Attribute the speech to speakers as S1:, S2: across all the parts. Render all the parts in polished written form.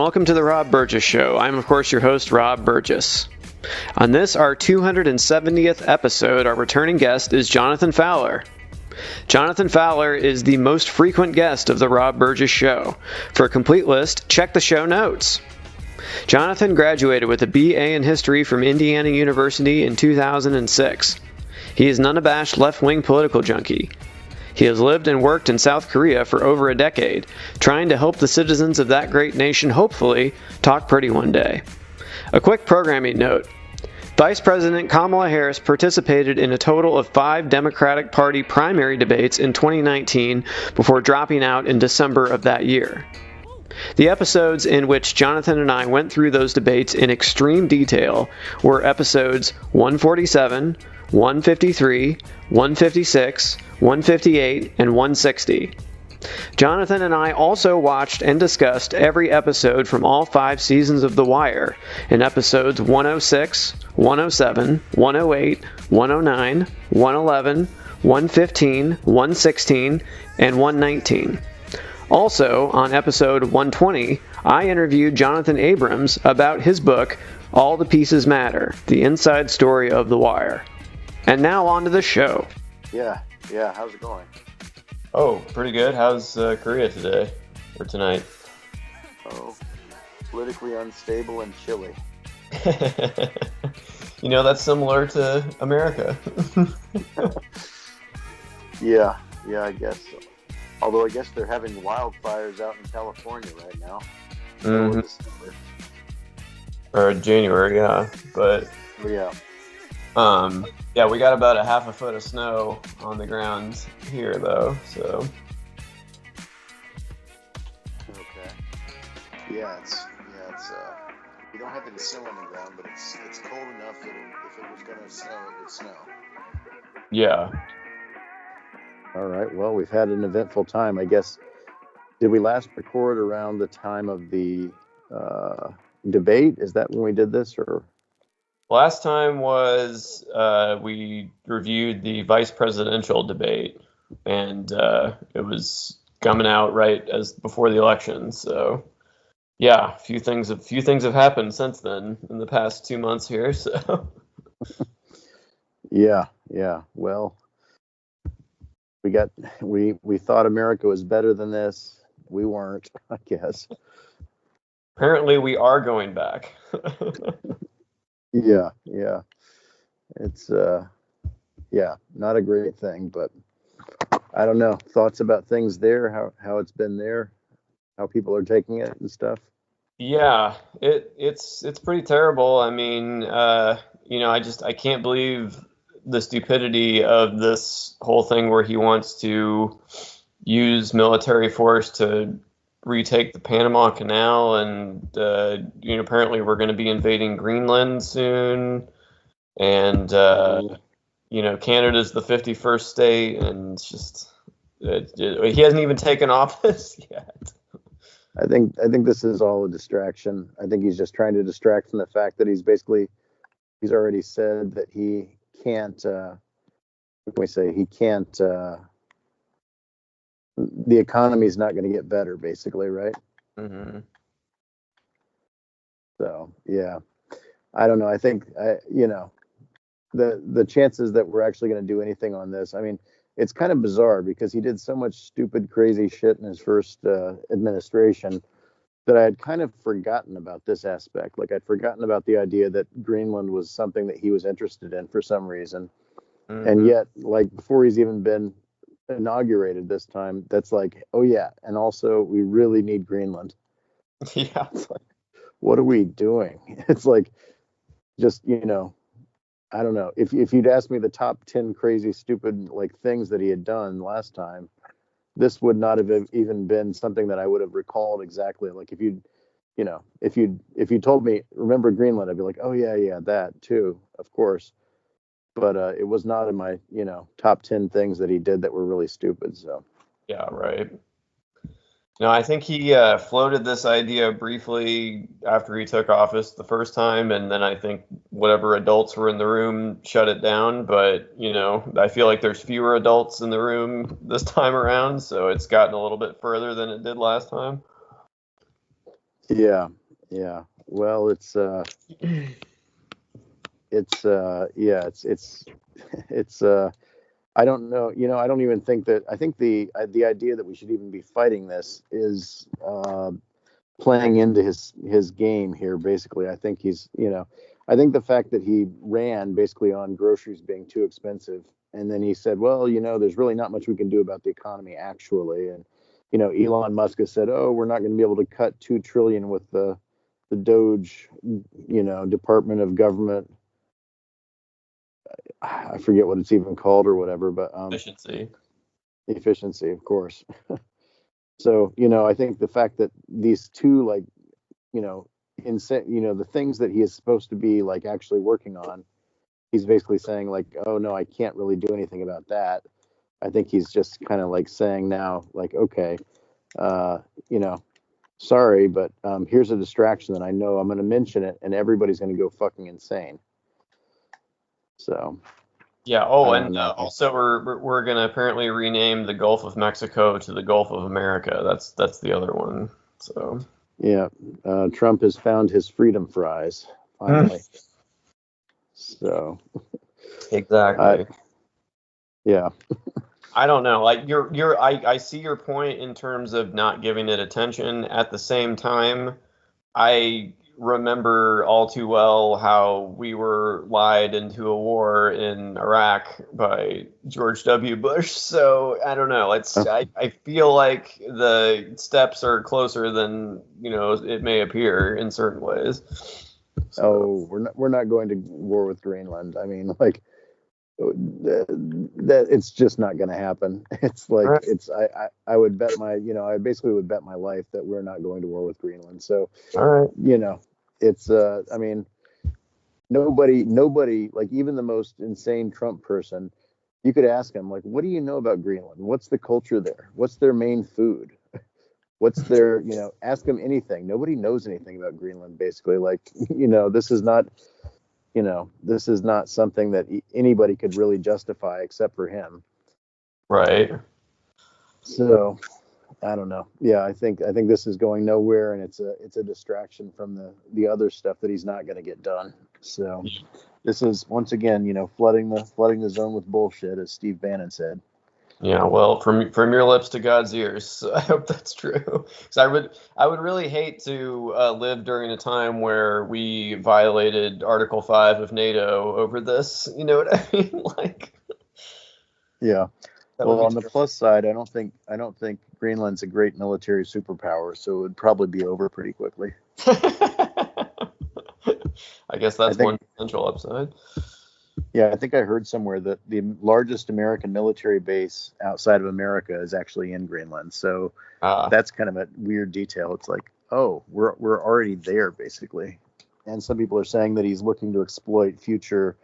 S1: welcome to the Rob Burgess Show. I'm, of course, your host, Rob Burgess. On this, our 270th episode, our returning guest is Jonathan Fowler. Jonathan Fowler is the most frequent guest of the Rob Burgess Show. For a complete list, check the show notes. Jonathan graduated with a BA in History from Indiana University in 2006. He is an unabashed left-wing political junkie. He has lived and worked in South Korea for over a decade, trying to help the citizens of that great nation hopefully talk pretty one day. A quick programming note. Vice President Kamala Harris participated in a total of 5 Democratic Party primary debates in 2019 before dropping out in December of that year. The episodes in which Jonathan and I went through those debates in extreme detail were episodes 147, 153, 156, 158, and 160. Jonathan and I also watched and discussed every episode from all 5 seasons of The Wire in episodes 106, 107, 108, 109, 111, 115, 116, and 119. Also, on episode 120, I interviewed Jonathan Abrams about his book, All the Pieces Matter, the inside story of The Wire. And now on to the show.
S2: Yeah, how's it going?
S1: Oh, pretty good. How's Korea today, or tonight?
S2: Oh, politically unstable and chilly.
S1: You know, that's similar to America.
S2: Yeah, I guess so. Although I guess they're having wildfires out in California right now.
S1: Mm-hmm. Or January, yeah. But
S2: yeah.
S1: Yeah, we got about a half a foot of snow on the ground here, though. So.
S2: Okay. Yeah, it's we don't have any snow on the ground, but it's cold enough that if it was gonna snow, it would snow.
S1: Yeah.
S2: All right. Well, we've had an eventful time, I guess. Did we last record around the time of the debate? Is that when we did this, or?
S1: Last time was we reviewed the vice presidential debate, and it was coming out right as before the election. So, yeah, a few things have happened since then in the past 2 months here. So,
S2: yeah. Well, we thought America was better than this. We weren't, I guess.
S1: Apparently, we are going back.
S2: Yeah. It's not a great thing, but I don't know. Thoughts about things there, how it's been there, how people are taking it and stuff.
S1: Yeah, it's pretty terrible. I mean, I can't believe the stupidity of this whole thing where he wants to use military force to retake the Panama Canal, and apparently we're going to be invading Greenland soon, and Canada's the 51st state, and it's just he hasn't even taken office yet.
S2: I think this is all a distraction. I think he's just trying to distract from the fact that he's already said that he can't. What can we say? He can't. The economy's not going to get better, basically, right?
S1: Mm-hmm.
S2: So, yeah, I don't know. I think, the chances that we're actually going to do anything on this, I mean, it's kind of bizarre because he did so much stupid, crazy shit in his first administration that I had kind of forgotten about this aspect. Like, I'd forgotten about the idea that Greenland was something that he was interested in for some reason. Mm-hmm. And yet, like, before he's even been inaugurated this time, that's like, oh yeah, and also we really need Greenland.
S1: Yeah.
S2: It's like, what are we doing? It's like, just, I don't know. If you'd asked me the top 10 crazy, stupid, like, things that he had done last time, this would not have even been something that I would have recalled exactly. Like, if you told me, remember Greenland, I'd be like, oh yeah, that too, of course. But it was not in my, top 10 things that he did that were really stupid. So.
S1: Yeah, right. No, I think he floated this idea briefly after he took office the first time, and then I think whatever adults were in the room shut it down. But, I feel like there's fewer adults in the room this time around, so it's gotten a little bit further than it did last time.
S2: Yeah, Yeah. Well, it's I don't know. I don't even think that. I think the idea that we should even be fighting this is playing into his game here. Basically, I think I think the fact that he ran basically on groceries being too expensive, and then he said, well, there's really not much we can do about the economy actually, and Elon Musk has said, oh, we're not going to be able to cut 2 trillion with the Doge, Department of Government. I forget what it's even called or whatever, but efficiency, of course. So, I think the fact that these two, like, the things that he is supposed to be like actually working on, he's basically saying like, oh no, I can't really do anything about that. I think he's just kind of like saying now, like, okay, uh, you know, sorry, but here's a distraction that I know I'm going to mention it, and everybody's going to go fucking insane. So
S1: yeah. Oh, and also we're gonna apparently rename the Gulf of Mexico to the Gulf of America. That's the other one. So
S2: yeah, Trump has found his freedom fries finally. So
S1: exactly.
S2: Yeah.
S1: I don't know. Like I see your point in terms of not giving it attention. At the same time, I remember all too well how we were lied into a war in Iraq by George W. Bush. So I don't know. I feel like the steps are closer than, it may appear in certain ways. So.
S2: Oh, we're not going to war with Greenland. I mean, like that it's just not going to happen. It's like right. I would bet I basically would bet my life that we're not going to war with Greenland. So
S1: all right.
S2: It's I mean nobody, like even the most insane Trump person, you could ask him like, what do you know about Greenland? What's the culture there? What's their main food? What's their, ask them anything. Nobody knows anything about Greenland basically. Like, this is not something that anybody could really justify except for him.
S1: Right.
S2: So I don't know. Yeah, I think this is going nowhere, and it's a distraction from the other stuff that he's not going to get done. So this is once again, flooding the zone with bullshit, as Steve Bannon said.
S1: Yeah, well, from your lips to God's ears. I hope that's true. Because I would really hate to live during a time where we violated Article 5 of NATO over this. You know what I mean? Like.
S2: Yeah. Well, on the plus side, I don't think Greenland's a great military superpower, so it would probably be over pretty quickly.
S1: I guess that's one potential upside.
S2: Yeah, I think I heard somewhere that the largest American military base outside of America is actually in Greenland. So that's kind of a weird detail. It's like, oh, we're already there basically. And some people are saying that he's looking to exploit future,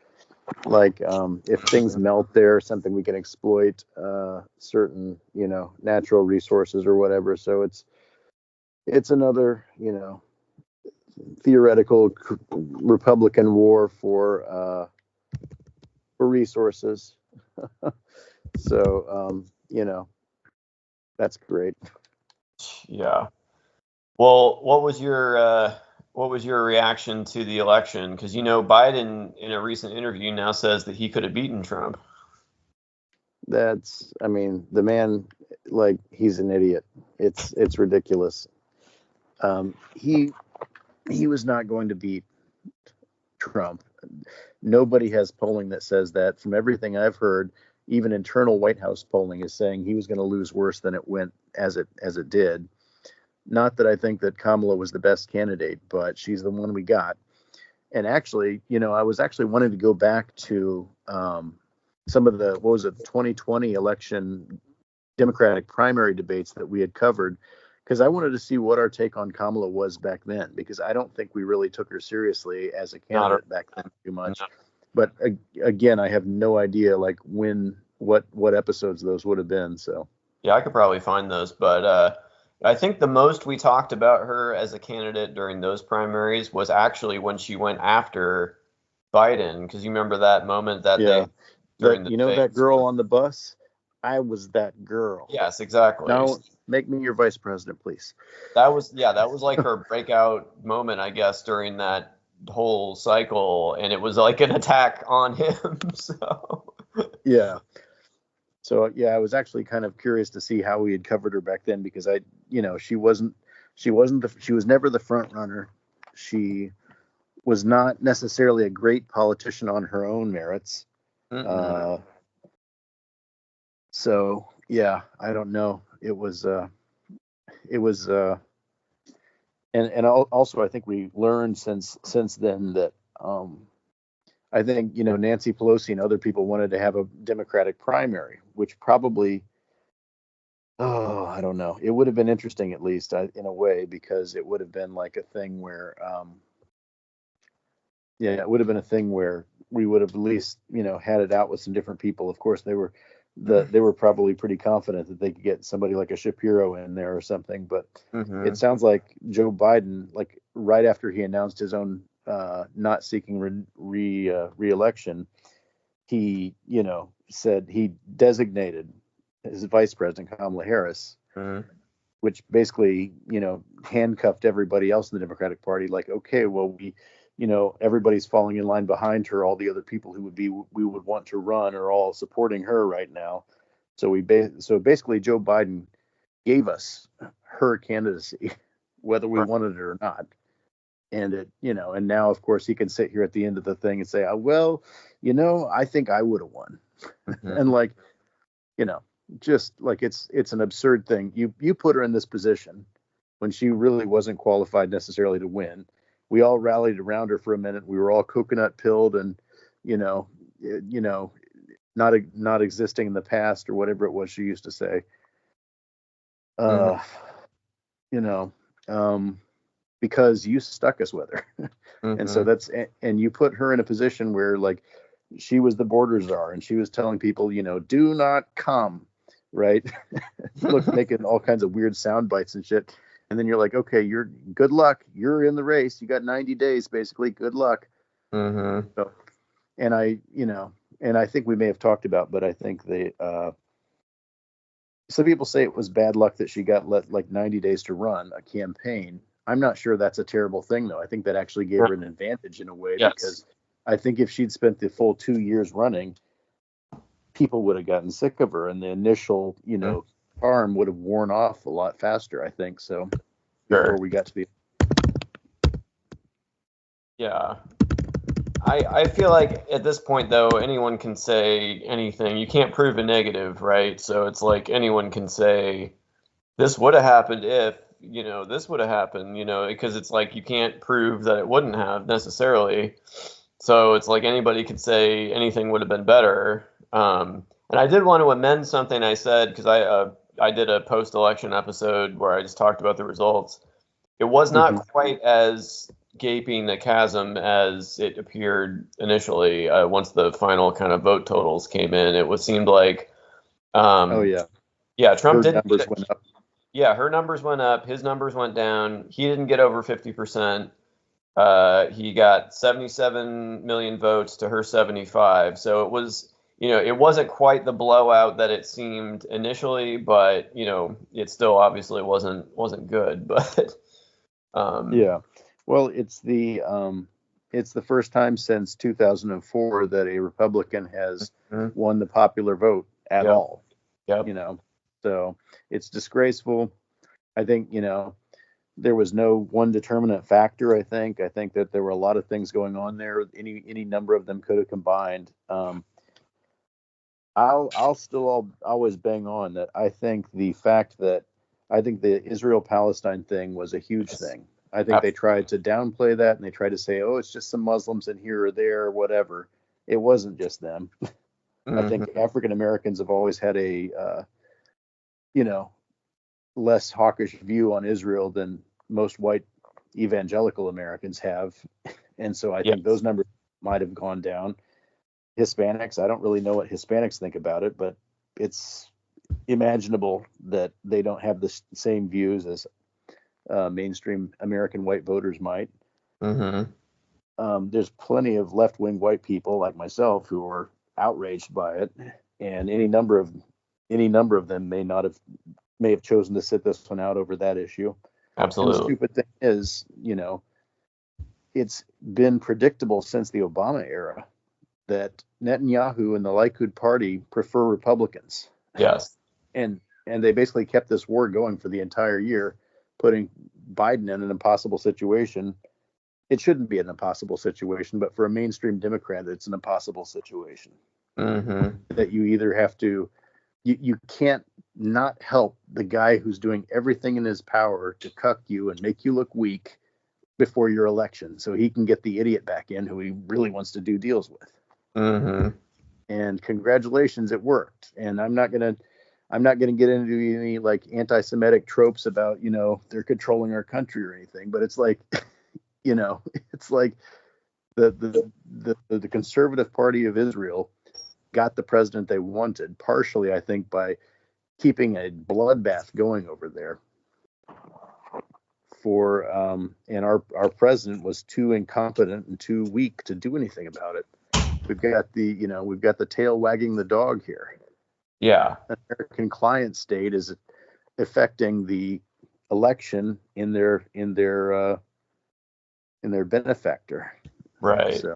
S2: like if things melt there, something we can exploit certain, natural resources or whatever. So it's another, theoretical Republican war for resources. So, that's great.
S1: Yeah. Well, what was your reaction to the election? Because, Biden in a recent interview now says that he could have beaten Trump.
S2: I mean, the man, like, he's an idiot. It's ridiculous. He was not going to beat Trump. Nobody has polling that says that. From everything I've heard, even internal White House polling is saying he was going to lose worse than it went as it did. Not that I think that Kamala was the best candidate, but she's the one we got. And actually, I was actually wanting to go back to some of the 2020 election Democratic primary debates that we had covered, because I wanted to see what our take on Kamala was back then, because I don't think we really took her seriously as a candidate back then too much. No. But again, I have no idea like what episodes those would have been. So
S1: yeah, I could probably find those, but I think the most we talked about her as a candidate during those primaries was actually when she went after Biden, because you remember that moment that day during the
S2: that girl on the bus. I was that girl.
S1: Yes, exactly.
S2: Now make me your vice president, please.
S1: That was like her breakout moment, I guess, during that whole cycle, and it was like an attack on him. So
S2: Yeah. So yeah, I was actually kind of curious to see how we had covered her back then because she was never the front runner. She was not necessarily a great politician on her own merits.
S1: mm-mm.
S2: Uh, so yeah, I don't know. It was and also I think we learned since then that I think Nancy Pelosi and other people wanted to have a Democratic primary, which probably I don't know. It would have been interesting at least in a way because it would have been like a thing where yeah, it would have been a thing where we would have at least had it out with some different people. Of course, they were probably pretty confident that they could get somebody like a Shapiro in there or something. But it
S1: Mm-hmm.
S2: sounds like Joe Biden, like right after he announced his own not seeking re-election, he said he designated his vice president Kamala Harris,
S1: Mm-hmm.
S2: which basically handcuffed everybody else in the Democratic Party. Like, okay, well everybody's falling in line behind her. All the other people who we would want to run are all supporting her right now. So so basically Joe Biden gave us her candidacy, whether we
S1: Right.
S2: wanted it or not. And and now of course he can sit here at the end of the thing and say, oh, well, I think I would have won. And
S1: Mm-hmm.
S2: like, you know, just like it's an absurd thing. You put her in this position when she really wasn't qualified necessarily to win. We all rallied around her for a minute. We were all coconut pilled and you know, you know, not existing in the past or whatever it was she used to say.
S1: Mm-hmm.
S2: Uh, you know, um, because you stuck us with her. And so
S1: Mm-hmm.
S2: and you put her in a position where like she was the border czar and she was telling people, do not come, right? Look, making all kinds of weird sound bites and shit. And then you're like, okay, you're good luck. You're in the race. You got 90 days, basically. Good luck.
S1: Mm-hmm.
S2: So, and and I think we may have talked about, but I think some people say it was bad luck that she got let like 90 days to run a campaign. I'm not sure that's a terrible thing, though. I think that actually gave her an advantage in a way
S1: Yes.
S2: because I think if she'd spent the full 2 years running, people would have gotten sick of her and the initial,
S1: Mhm.
S2: charm would have worn off a lot faster, I think. So before
S1: Sure.
S2: we got to the.
S1: Yeah. I feel like at this point though, anyone can say anything. You can't prove a negative, right? So it's like anyone can say this would have happened if, this would have happened, because it's like you can't prove that it wouldn't have necessarily. So it's like anybody could say anything would have been better. And I did want to amend something I said because I did a post-election episode where I just talked about the results. It was not
S2: Mhm.
S1: quite as gaping a chasm as it appeared initially. Once the final kind of vote totals came in, seemed like,
S2: Oh
S1: um,
S2: yeah,
S1: yeah, Trump
S2: her
S1: didn't get
S2: numbers
S1: it.
S2: went up.
S1: Yeah, her numbers went up, his numbers went down. He didn't get over 50%. He got 77 million votes to her 75. So it wasn't quite the blowout that it seemed initially, but it still obviously wasn't good. But um,
S2: Yeah. Well, it's the first time since 2004 that a Republican has
S1: mhm.
S2: won the popular vote at
S1: Yep,
S2: all,
S1: yep,
S2: you know. So it's disgraceful. I think, there was no one determinant factor, I think that there were a lot of things going on there. Any number of them could have combined. I'll still always bang on that I think the fact that I think the Israel Palestine thing was a huge
S1: yes,
S2: thing. I think they tried
S1: absolutely.
S2: to downplay that and they tried to say, oh, it's just some Muslims in here or there or whatever. It wasn't just them. I think
S1: Hmm.
S2: African Americans have always had a you know less hawkish view on Israel than most white evangelical Americans have, and so I think those
S1: Yes.
S2: numbers might have gone down. Hispanics, I don't really know what Hispanics think about it, but it's imaginable that they don't have the same views as mainstream American white voters might.
S1: Hmm.
S2: There's plenty of left wing white people like myself who are outraged by it, and any number of any number of them may have chosen to sit this one out over that issue. And the
S1: Absolutely.
S2: stupid thing is, it's been predictable since the Obama era that Netanyahu and the Likud party prefer Republicans.
S1: Yes.
S2: And they basically kept this war going for the entire year, putting Biden in an impossible situation. It shouldn't be an impossible situation, but for a mainstream Democrat, it's an impossible situation.
S1: Mm-hmm.
S2: That you either have to, you can't not help the guy who's doing everything in his power to cuck you and make you look weak before your election so he can get the idiot back in who he really wants to do deals with.
S1: Mm-hmm.
S2: And congratulations, it worked. And I'm not gonna get into any like anti-Semitic tropes about, they're controlling our country or anything, but it's like, it's like the conservative party of Israel got the president they wanted, partially, I think, by keeping a bloodbath going over there. And our president was too incompetent and too weak to do anything about it. We've got the tail wagging the dog here.
S1: Yeah.
S2: An American client state is affecting the election in their benefactor.
S1: Right.
S2: So.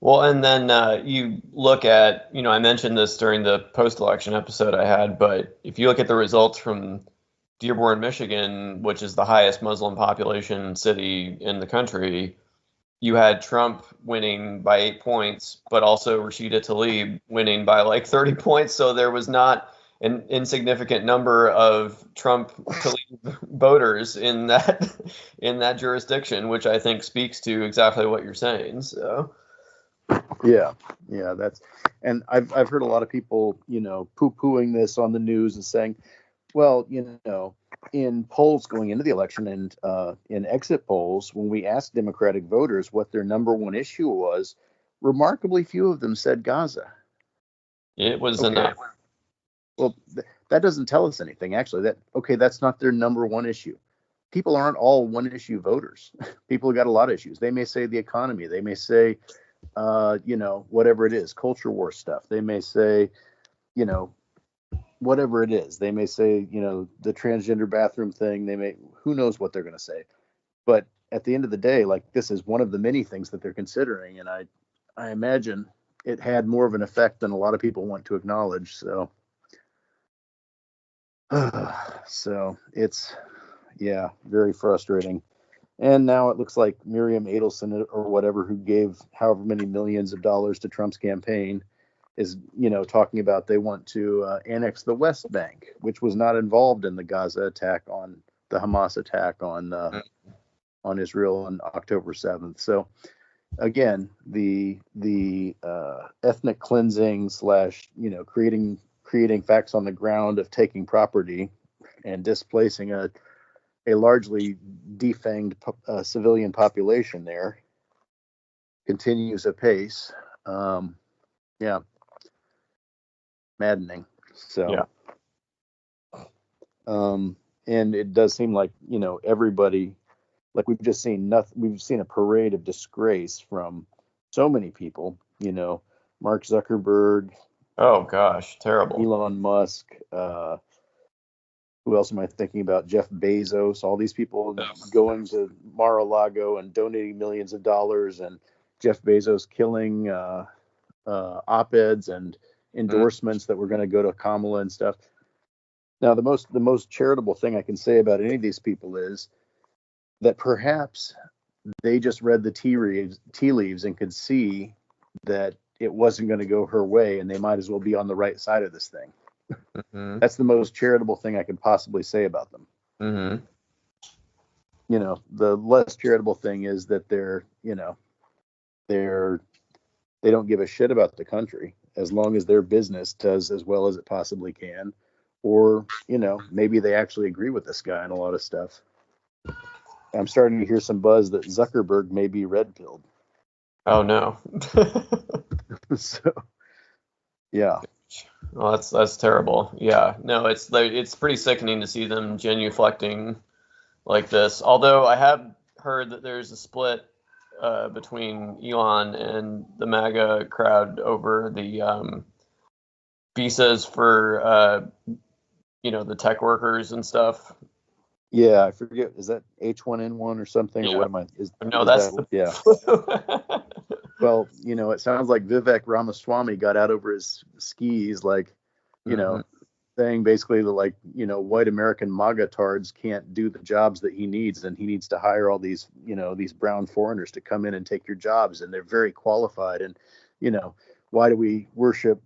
S1: Well, and then you look at, I mentioned this during the post-election episode I had, but if you look at the results from Dearborn, Michigan, which is the highest Muslim population city in the country, you had Trump winning by 8 points, but also Rashida Tlaib winning by like 30 points. So there was not an insignificant number of Trump Tlaib voters in that jurisdiction, which I think speaks to exactly what you're saying. So.
S2: Yeah, and I've heard a lot of people, poo-pooing this on the news and saying, well, in polls going into the election and in exit polls, when we asked Democratic voters what their number one issue was, remarkably few of them said Gaza.
S1: It was enough.
S2: Well, that doesn't tell us anything, actually. That's not their number one issue. People aren't all one issue voters. People have got a lot of issues. They may say the economy. They may say, whatever it is, culture war stuff. They may say, whatever it is. They may say, the transgender bathroom thing. Who knows what they're going to say. But at the end of the day, like, this is one of the many things that they're considering. And I imagine it had more of an effect than a lot of people want to acknowledge. So, it's, very frustrating. And now it looks like Miriam Adelson or whatever, who gave however many millions of dollars to Trump's campaign, is, talking about they want to annex the West Bank, which was not involved in the Gaza attack the Hamas attack on Israel on October 7th. So again, the ethnic cleansing / creating facts on the ground of taking property and displacing a largely defanged civilian population there continues apace. Maddening. So, and it does seem like, everybody, like, we've just seen nothing. We've seen a parade of disgrace from so many people, Mark Zuckerberg.
S1: Oh gosh, terrible.
S2: Elon Musk. Who else am I thinking about? Jeff Bezos. All these people going to Mar-a-Lago and donating millions of dollars, and Jeff Bezos killing op-eds and endorsements that were going to go to Kamala and stuff. Now, the most charitable thing I can say about any of these people is that perhaps they just read the tea leaves and could see that it wasn't going to go her way, and they might as well be on the right side of this thing. Mm-hmm. That's the most charitable thing I could possibly say about them.
S1: Mm-hmm.
S2: The less charitable thing is that they don't give a shit about the country as long as their business does as well as it possibly can. Or, maybe they actually agree with this guy on a lot of stuff. I'm starting to hear some buzz that Zuckerberg may be red-pilled.
S1: Oh, no.
S2: So, yeah.
S1: Well, that's terrible. Yeah, no, it's pretty sickening to see them genuflecting like this. Although I have heard that there's a split between Elon and the MAGA crowd over the visas for the tech workers and stuff.
S2: Yeah, I forget. Is that H1N1 or something, or what am I?
S1: No, that's
S2: that, yeah. Well, it sounds like Vivek Ramaswamy got out over his skis, like, saying basically that, like, white American MAGA tards can't do the jobs that he needs, and he needs to hire all these, these brown foreigners to come in and take your jobs, and they're very qualified. And, why do we worship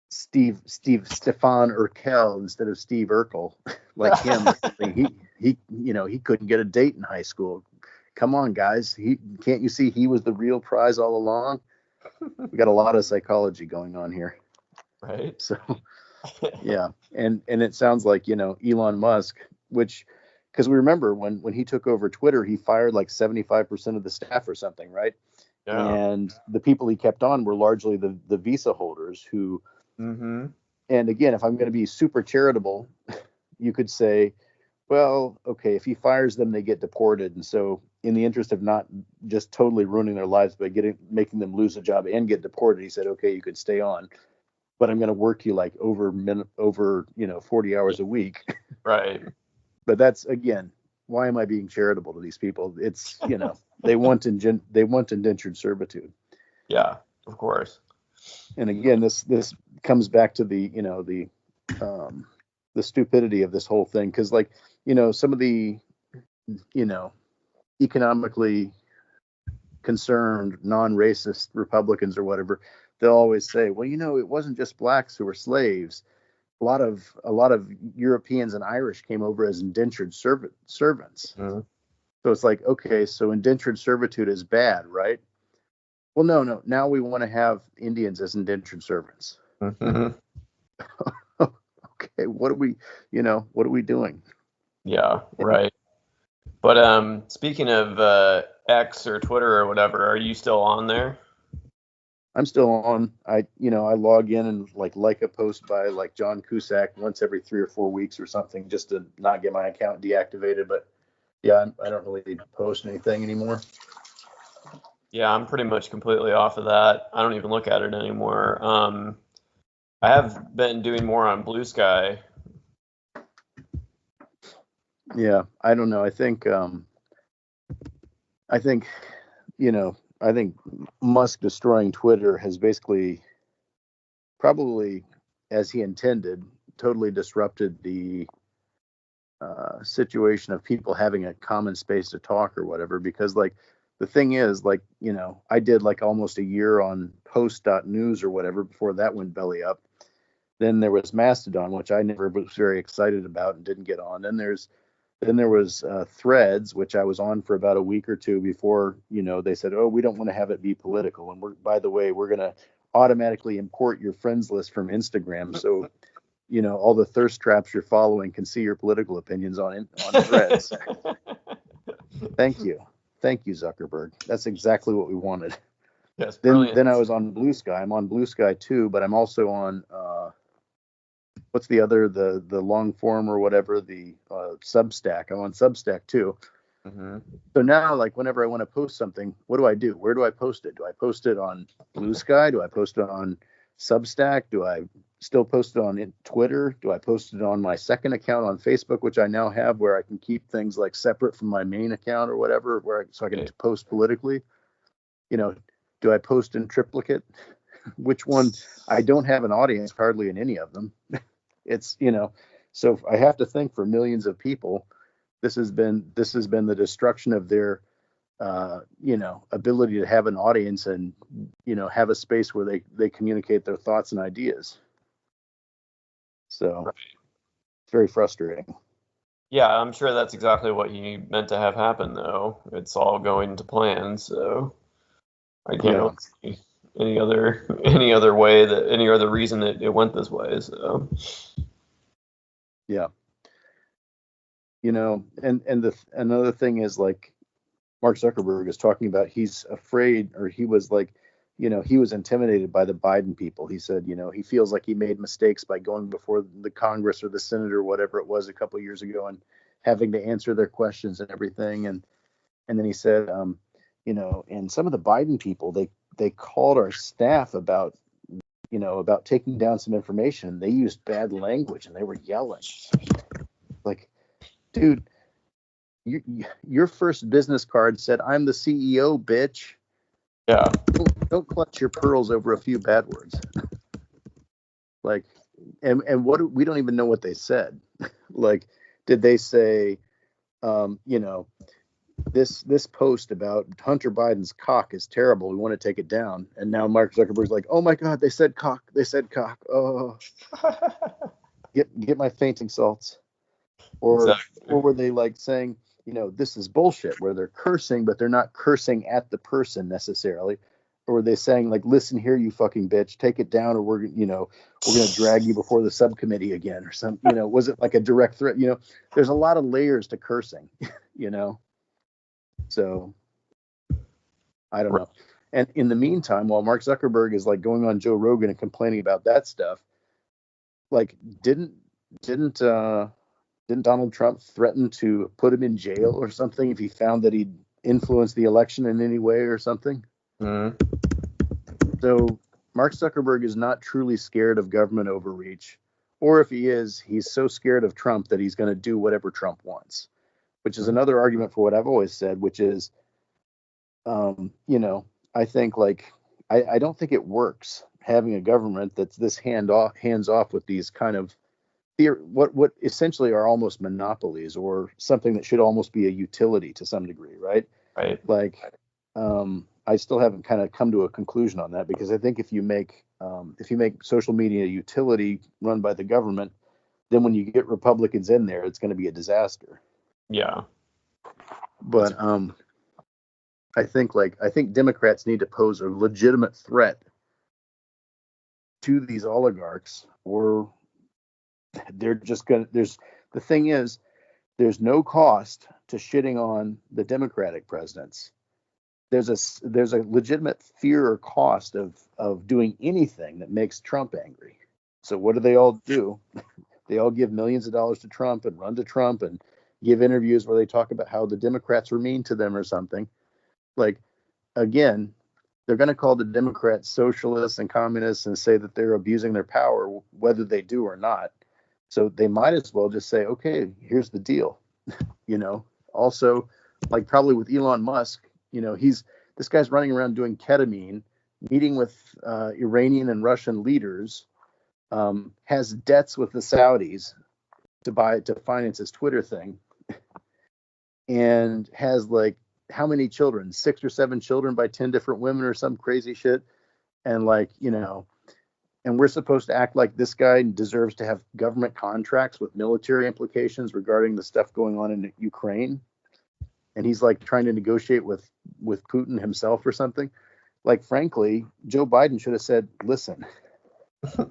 S2: Stefan Urkel instead of Steve Urkel, like him? He couldn't get a date in high school. Come on, guys. Can't you see he was the real prize all along? We got a lot of psychology going on here.
S1: Right.
S2: So, yeah. And it sounds like, Elon Musk, because we remember when he took over Twitter, he fired like 75% of the staff or something, right? Yeah. And the people he kept on were largely the visa holders who, and again, if I'm going to be super charitable, you could say, well, okay, if he fires them, they get deported. And so in the interest of not just totally ruining their lives by making them lose a job and get deported, he said, okay, you could stay on, but I'm going to work you like over 40 hours a week.
S1: Right.
S2: But that's, again, why am I being charitable to these people? It's, they want indentured servitude.
S1: Yeah, of course.
S2: And again, this comes back to the stupidity of this whole thing. Cause like, some of the, economically concerned, non-racist Republicans or whatever, they'll always say, well, it wasn't just blacks who were slaves. A lot of Europeans and Irish came over as indentured servants. So it's like, okay, so indentured servitude is bad, right? Well, no. Now we want to have Indians as indentured servants. Okay, what are we doing?
S1: Yeah, right. But speaking of X or Twitter or whatever, are you still on there?
S2: I'm still on. I log in and like a post by like John Cusack once every 3 or 4 weeks or something, just to not get my account deactivated. But yeah, I don't really post anything anymore.
S1: Yeah, I'm pretty much completely off of that. I don't even look at it anymore. I have been doing more on Blue Sky.
S2: Yeah, I don't know. I think Musk destroying Twitter has basically, probably as he intended, totally disrupted the situation of people having a common space to talk or whatever. Because like the thing is, like, I did like almost a year on Post.news or whatever before that went belly up. Then there was Mastodon, which I never was very excited about and didn't get on. Then there was Threads, which I was on for about a week or two before, they said, oh, we don't want to have it be political. And by the way, we're going to automatically import your friends list from Instagram. So, all the thirst traps you're following can see your political opinions on Threads. Thank you, Zuckerberg. That's exactly what we wanted.
S1: Yes,
S2: then I was on Blue Sky. I'm on Blue Sky too, but I'm also on what's the other, the long form or whatever, the Substack. I'm on Substack too. So now, like, whenever I want to post something, what do I do? Where do I post it? Do I post it on Blue Sky? Do I post it on Substack? Do I still post it on Twitter? Do I post it on my second account on Facebook, which I now have, where I can keep things like separate from my main account or whatever, so I can post politically? Do I post in triplicate? Which one? I don't have an audience hardly in any of them. It's, so I have to think, for millions of people, this has been the destruction of their ability to have an audience and have a space where they communicate their thoughts and ideas. So it's very frustrating.
S1: Yeah, I'm sure that's exactly what you meant to have happen, though. It's all going to plan, so I can't really see any other reason that it went this way. So
S2: yeah. Another thing is, like, Mark Zuckerberg is talking about, he's afraid, or he was like, he was intimidated by the Biden people. He said, he feels like he made mistakes by going before the Congress or the Senate or whatever it was a couple of years ago and having to answer their questions and everything. And then he said, and some of the Biden people, they called our staff about, about taking down some information. They used bad language and they were yelling. Like, dude, your first business card said, "I'm the CEO, bitch."
S1: Yeah.
S2: Don't clutch your pearls over a few bad words. Like, and what we don't even know what they said. Like, did they say, this post about Hunter Biden's cock is terrible, we want to take it down? And now Mark Zuckerberg's like, oh my God, they said cock. They said cock. Oh, get my fainting salts. Or were they like saying, this is bullshit, where they're cursing, but they're not cursing at the person necessarily? Or were they saying, like, listen here, you fucking bitch, take it down, or we're going to drag you before the subcommittee again, or something? Was it like a direct threat? There's a lot of layers to cursing, So I don't know. And in the meantime, while Mark Zuckerberg is like going on Joe Rogan and complaining about that stuff, like, didn't Donald Trump threaten to put him in jail or something if he found that he'd influenced the election in any way or something?
S1: Mm-hmm.
S2: So Mark Zuckerberg is not truly scared of government overreach. Or if he is, he's so scared of Trump that he's going to do whatever Trump wants, which is another argument for what I've always said, which is, I think, like, I don't think it works having a government that's this hands off with these kind of what essentially are almost monopolies, or something that should almost be a utility to some degree, right?
S1: Right.
S2: Like, I still haven't kind of come to a conclusion on that, because I think if you make social media a utility run by the government, then when you get Republicans in there, it's going to be a disaster.
S1: Yeah.
S2: But I think Democrats need to pose a legitimate threat to these oligarchs, or they're just going to, the thing is, there's no cost to shitting on the Democratic presidents. There's a legitimate fear or cost of doing anything that makes Trump angry. So what do they all do? They all give millions of dollars to Trump and run to Trump and give interviews where they talk about how the Democrats were mean to them or something. Like, again, they're going to call the Democrats socialists and communists and say that they're abusing their power, whether they do or not. So they might as well just say, okay, here's the deal. Also, like, probably with Elon Musk, this guy's running around doing ketamine, meeting with Iranian and Russian leaders, has debts with the Saudis to finance his Twitter thing, and has, like, how many children? 6 or 7 children by 10 different women or some crazy shit. And, like, and we're supposed to act like this guy deserves to have government contracts with military implications regarding the stuff going on in Ukraine. And he's, like, trying to negotiate with Putin himself or something. Like, frankly, Joe Biden should have said, listen,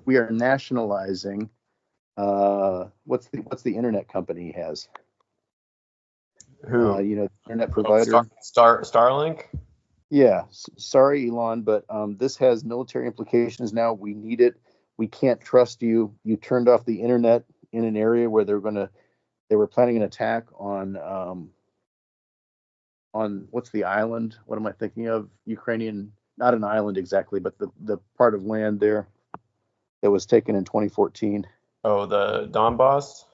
S2: we are nationalizing, what's the internet company he has?
S1: Who?
S2: Internet provider.
S1: Starlink?
S2: Yeah. Sorry, Elon, but this has military implications now. We need it. We can't trust you. You turned off the internet in an area where they were planning an attack on what's the island? What am I thinking of? Ukrainian, not an island exactly, but the part of land there that was taken in 2014.
S1: Oh, the Donbass?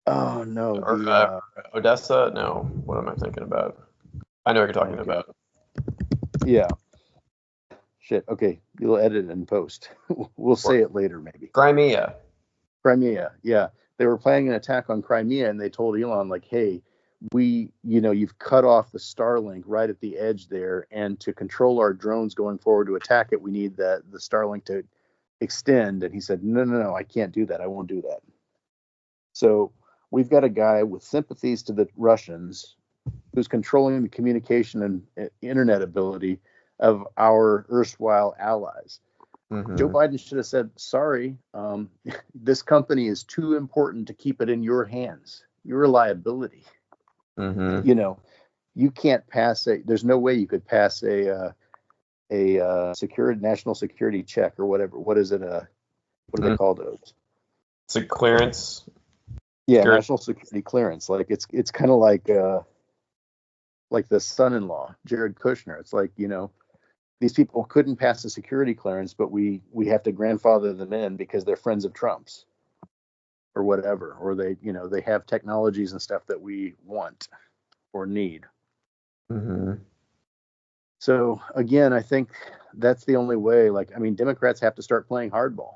S2: Oh no,
S1: Or Odessa? No. What am I thinking about? I know what you're talking about.
S2: Yeah. Shit. Okay, you'll edit it in post. We'll say it later, maybe.
S1: Crimea.
S2: Yeah. They were planning an attack on Crimea, and they told Elon, like, hey, you've cut off the Starlink right at the edge there, and to control our drones going forward to attack it, we need the Starlink to extend. And he said, no, I can't do that. I won't do that. So we've got a guy with sympathies to the Russians who's controlling the communication and internet ability of our erstwhile allies.
S1: Mm-hmm.
S2: Joe Biden should have said, sorry, this company is too important to keep it in your hands. You're a liability.
S1: Mm-hmm.
S2: You can't pass there's no way you could pass a national security check or whatever. What is it? What do they call those?
S1: It's a clearance.
S2: Yeah, national security clearance. Like, it's kind of like the son-in-law, Jared Kushner. It's like, these people couldn't pass the security clearance, but we have to grandfather them in because they're friends of Trump's or whatever, or they have technologies and stuff that we want or need.
S1: Mm-hmm.
S2: So again, I think that's the only way. Like, I mean, Democrats have to start playing hardball.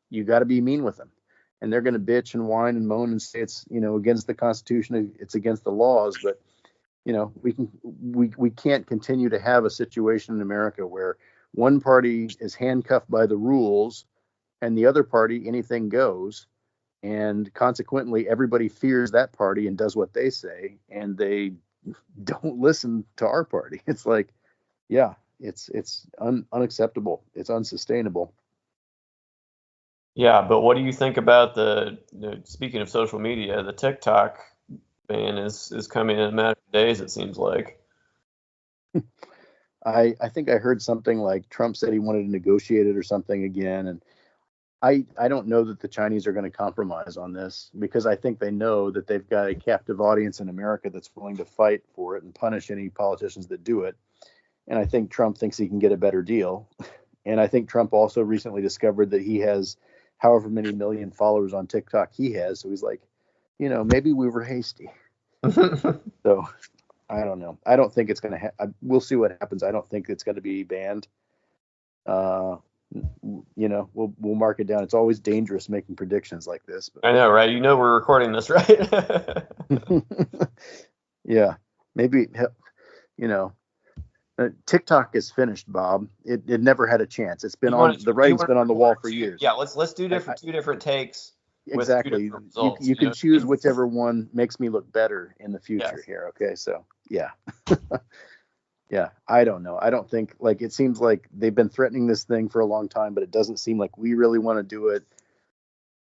S2: You got to be mean with them, and they're going to bitch and whine and moan and say it's against the Constitution, it's against the laws. But we can't continue to have a situation in America where one party is handcuffed by the rules and the other party anything goes, and consequently everybody fears that party and does what they say, and they don't listen to our party. It's like, yeah, it's unacceptable. It's unsustainable.
S1: Yeah, but what do you think about speaking of social media, the TikTok ban is coming in a matter of days, it seems like.
S2: I think I heard something like Trump said he wanted to negotiate it or something again, and I don't know that the Chinese are going to compromise on this, because I think they know that they've got a captive audience in America that's willing to fight for it and punish any politicians that do it. And I think Trump thinks he can get a better deal. And I think Trump also recently discovered that he has however many million followers on TikTok he has. So he's like, maybe we were hasty. So I don't know. I don't think it's going to we'll see what happens. I don't think it's going to be banned. We'll mark it down. It's always dangerous making predictions like this. But.
S1: I know, right? We're recording this, right?
S2: Yeah, maybe, TikTok is finished, Bob. It never had a chance. It's been the writing's been on the wall for years.
S1: Yeah, let's do two different takes.
S2: Exactly. You can choose whichever one makes me look better in the future here. Okay, so yeah. Yeah, I don't know. I don't think, like, it seems like they've been threatening this thing for a long time, but it doesn't seem like we really want to do it.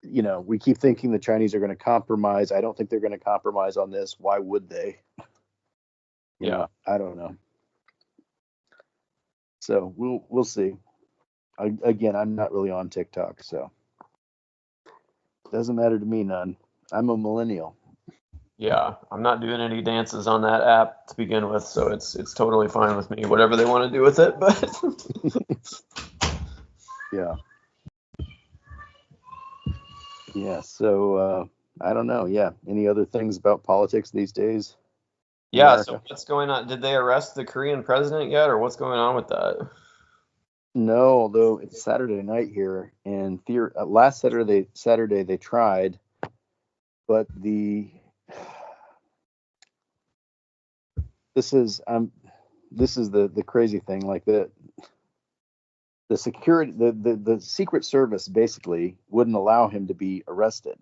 S2: We keep thinking the Chinese are going to compromise. I don't think they're going to compromise on this. Why would they? I don't know. So we'll see. Again, I'm not really on TikTok, so it doesn't matter to me none. I'm a millennial.
S1: Yeah, I'm not doing any dances on that app to begin with, so it's totally fine with me. Whatever they want to do with it, but
S2: yeah. Yeah, so I don't know. Yeah, any other things about politics these days?
S1: Yeah, America? So what's going on? Did they arrest the Korean president yet, or what's going on with that?
S2: No, although it's Saturday night here, and last Saturday they tried, but this is the crazy thing. Like the security, the Secret Service basically wouldn't allow him to be arrested.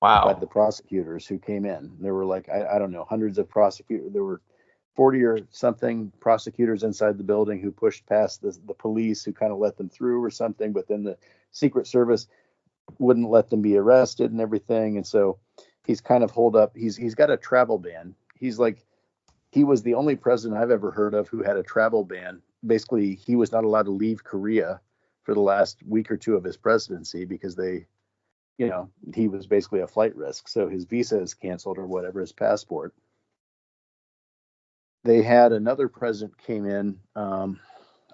S1: Wow.
S2: By the prosecutors who came in. There were like, I don't know, hundreds of prosecutors. There were 40 or something prosecutors inside the building who pushed past the police, who kind of let them through or something. But then the Secret Service wouldn't let them be arrested and everything. And so he's kind of holed up. He's got a travel ban. He was the only president I've ever heard of who had a travel ban. Basically, he was not allowed to leave Korea for the last week or two of his presidency because he was basically a flight risk. So his visa is canceled or whatever, his passport. They had another president came in. I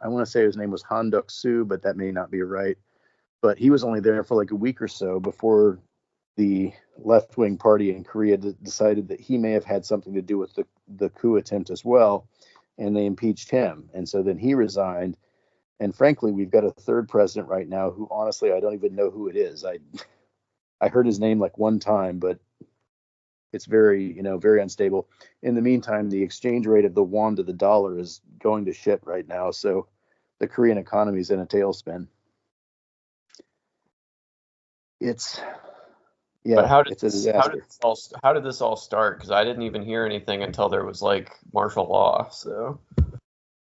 S2: want to say his name was Han Duck-soo, but that may not be right. But he was only there for like a week or so before the left-wing party in Korea decided that he may have had something to do with the coup attempt as well. And they impeached him. And so then he resigned. And frankly, we've got a third president right now who honestly, I don't even know who it is. I heard his name like one time, but it's very unstable. In the meantime, the exchange rate of the won to the dollar is going to shit right now. So the Korean economy is in a tailspin.
S1: But how did
S2: it's a disaster.
S1: How did this all start? Because I didn't even hear anything until there was like martial law. So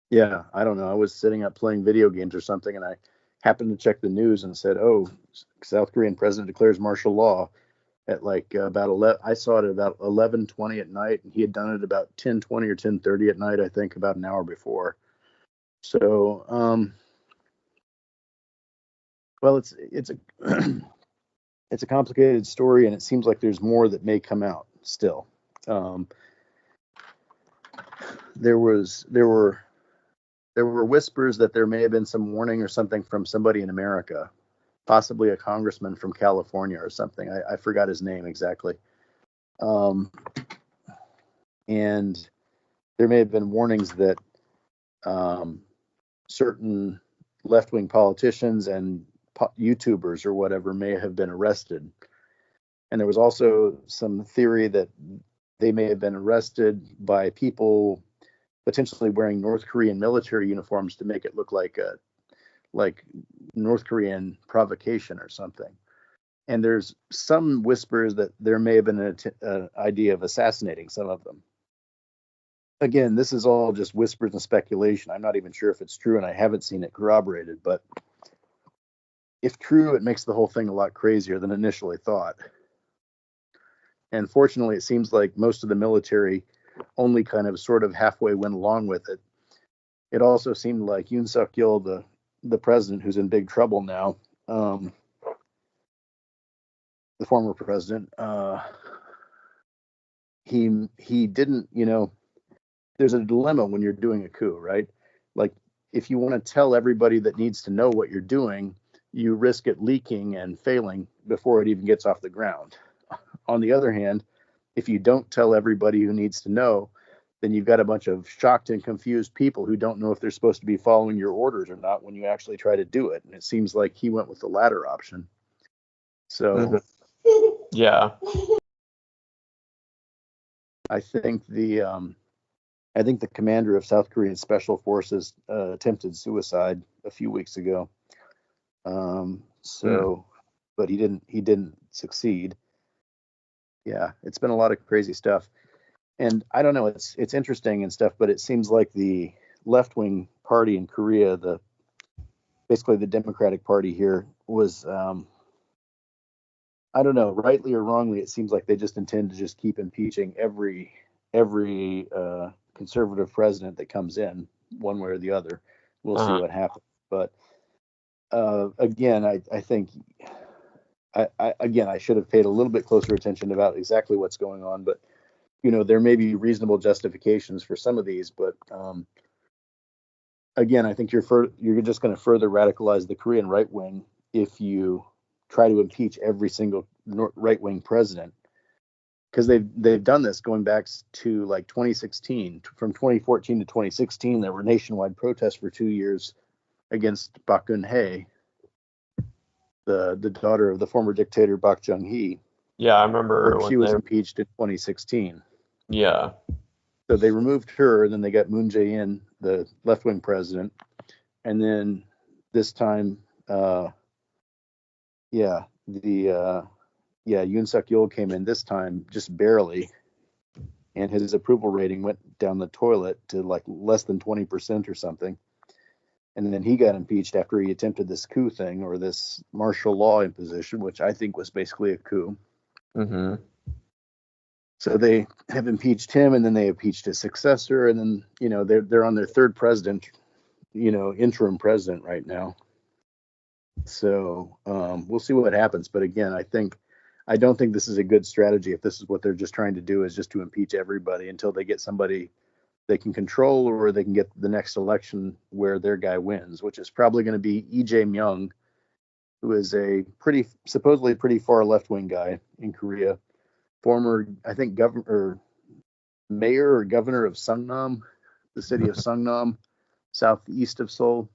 S2: yeah, I don't know. I was sitting up playing video games or something, and I happened to check the news and said, "Oh, South Korean president declares martial law." At like about 11, I saw it at about 11:20 at night, and he had done it about 10:20 or 10:30 at night, I think, about an hour before. So, well, it's a it's a complicated story, and it seems like there's more that may come out still. There were there were whispers that there may have been some warning or something from somebody in America, possibly a congressman from California or something. I forgot his name exactly. And there may have been warnings that certain left-wing politicians and YouTubers or whatever may have been arrested. And there was also some theory that they may have been arrested by people potentially wearing North Korean military uniforms to make it look like North Korean provocation or something. And there's some whispers that there may have been an idea of assassinating some of them. Again, this is all just whispers and speculation. I'm not even sure if it's true, and I haven't seen it corroborated. But if true, it makes the whole thing a lot crazier than initially thought. And fortunately, it seems like most of the military only kind of sort of halfway went along with it. It also seemed like Yoon Suk Yeol, the president who's in big trouble now, the former president, he didn't, there's a dilemma when you're doing a coup, right? Like, if you want to tell everybody that needs to know what you're doing, you risk it leaking and failing before it even gets off the ground. On the other hand, if you don't tell everybody who needs to know, then you've got a bunch of shocked and confused people who don't know if they're supposed to be following your orders or not when you actually try to do it. And it seems like he went with the latter option. So,
S1: yeah,
S2: I think the commander of South Korean Special Forces attempted suicide a few weeks ago. But he didn't succeed. Yeah, it's been a lot of crazy stuff. And I don't know, it's interesting and stuff, but it seems like the left-wing party in Korea, basically the Democratic Party here, was I don't know, rightly or wrongly, it seems like they just intend to just keep impeaching every conservative president that comes in, one way or the other. We'll see what happens. But again, I think I should have paid a little bit closer attention about exactly what's going on, but there may be reasonable justifications for some of these, but again, I think you're just going to further radicalize the Korean right wing if you try to impeach every single right wing president, because they've done this going back to like 2016. From 2014 to 2016, there were nationwide protests for 2 years against Park Geun-hye, the daughter of the former dictator Park Chung-hee.
S1: Yeah, I remember
S2: when she was impeached in 2016.
S1: Yeah.
S2: So they removed her, and then they got Moon Jae-in, the left-wing president, and then this time, Yoon Suk Yeol came in this time just barely, and his approval rating went down the toilet to like less than 20% or something. And then he got impeached after he attempted this coup thing, or this martial law imposition, which I think was basically a coup.
S1: Mm-hmm.
S2: So they have impeached him, and then they impeached his successor, and then they're on their third president, interim president right now. So we'll see what happens. But again, I don't think this is a good strategy if this is what they're just trying to do, is just to impeach everybody until they get somebody they can control, or they can get the next election where their guy wins, which is probably going to be Lee Jae-myung, who is a supposedly pretty far left-wing guy in Korea. Former, I think, mayor or governor of Sungnam, the city of Sungnam, southeast of Seoul.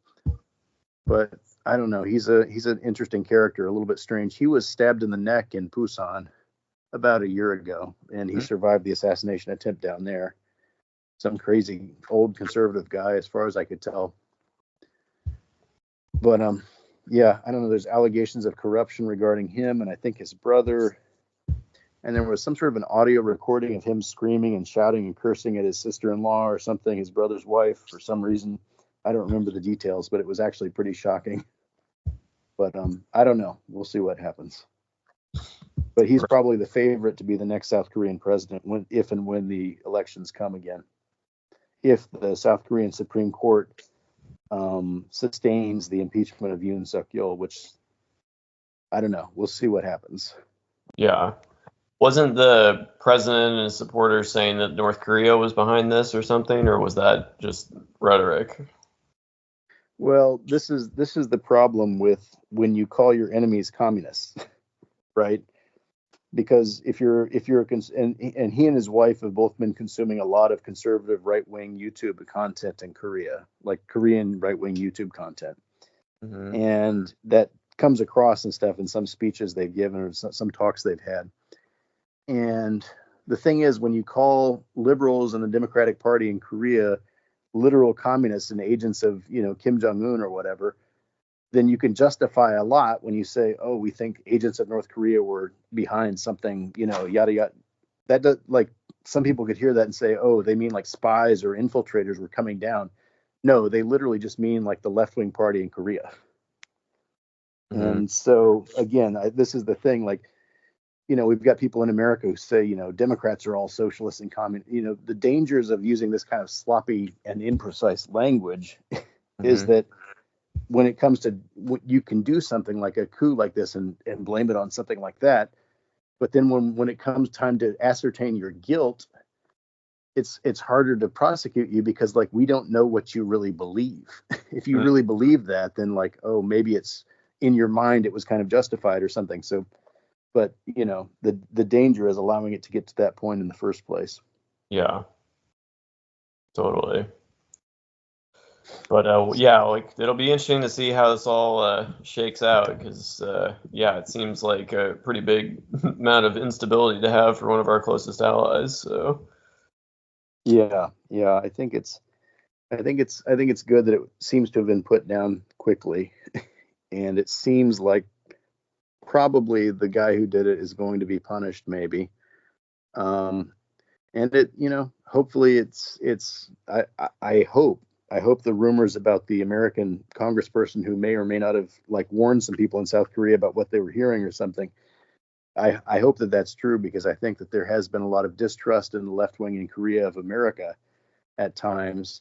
S2: But I don't know. He's an interesting character, a little bit strange. He was stabbed in the neck in Busan about a year ago, and he survived the assassination attempt down there. Some crazy old conservative guy, as far as I could tell. But yeah, I don't know. There's allegations of corruption regarding him, and I think his brother. And there was some sort of an audio recording of him screaming and shouting and cursing at his sister-in-law or something, his brother's wife, for some reason. I don't remember the details, but it was actually pretty shocking. But I don't know. We'll see what happens. But he's probably the favorite to be the next South Korean president if and when the elections come again. If the South Korean Supreme Court sustains the impeachment of Yoon Suk Yeol, which I don't know. We'll see what happens.
S1: Yeah. Wasn't the president and his supporters saying that North Korea was behind this or something, or was that just rhetoric?
S2: Well, this is the problem with when you call your enemies communists, right? Because if you're and he and his wife have both been consuming a lot of conservative right wing YouTube content in Korea, like Korean right wing YouTube content,
S1: Hmm.
S2: and that comes across and stuff in some speeches they've given or some talks they've had. And the thing is, when you call liberals and the Democratic Party in Korea literal communists and agents of Kim Jong Un or whatever, then you can justify a lot when you say, "Oh, we think agents of North Korea were behind something," yada yada. That does, like, some people could hear that and say, "Oh, they mean like spies or infiltrators were coming down." No, they literally just mean like the left wing party in Korea.
S1: Hmm.
S2: And so again, this is the thing. Like, we've got people in America who say, Democrats are all socialists and communist. The dangers of using this kind of sloppy and imprecise language is
S1: Hmm.
S2: that when it comes to what you can do something like a coup like this and blame it on something like that, but then when it comes time to ascertain your guilt, it's harder to prosecute you because, like, we don't know what you really believe. If you really believe that, then, like, oh, maybe it's in your mind, it was kind of justified or something. So, but the danger is allowing it to get to that point in the first place.
S1: Yeah, totally. But yeah, like it'll be interesting to see how this all shakes out because yeah, it seems like a pretty big amount of instability to have for one of our closest allies. So
S2: Yeah, I think it's good that it seems to have been put down quickly, and it seems like probably the guy who did it is going to be punished, maybe. Um, and hopefully I hope the rumors about the American congressperson who may or may not have, like, warned some people in South Korea about what they were hearing or something. I hope that that's true, because I think that there has been a lot of distrust in the left wing in Korea of America at times.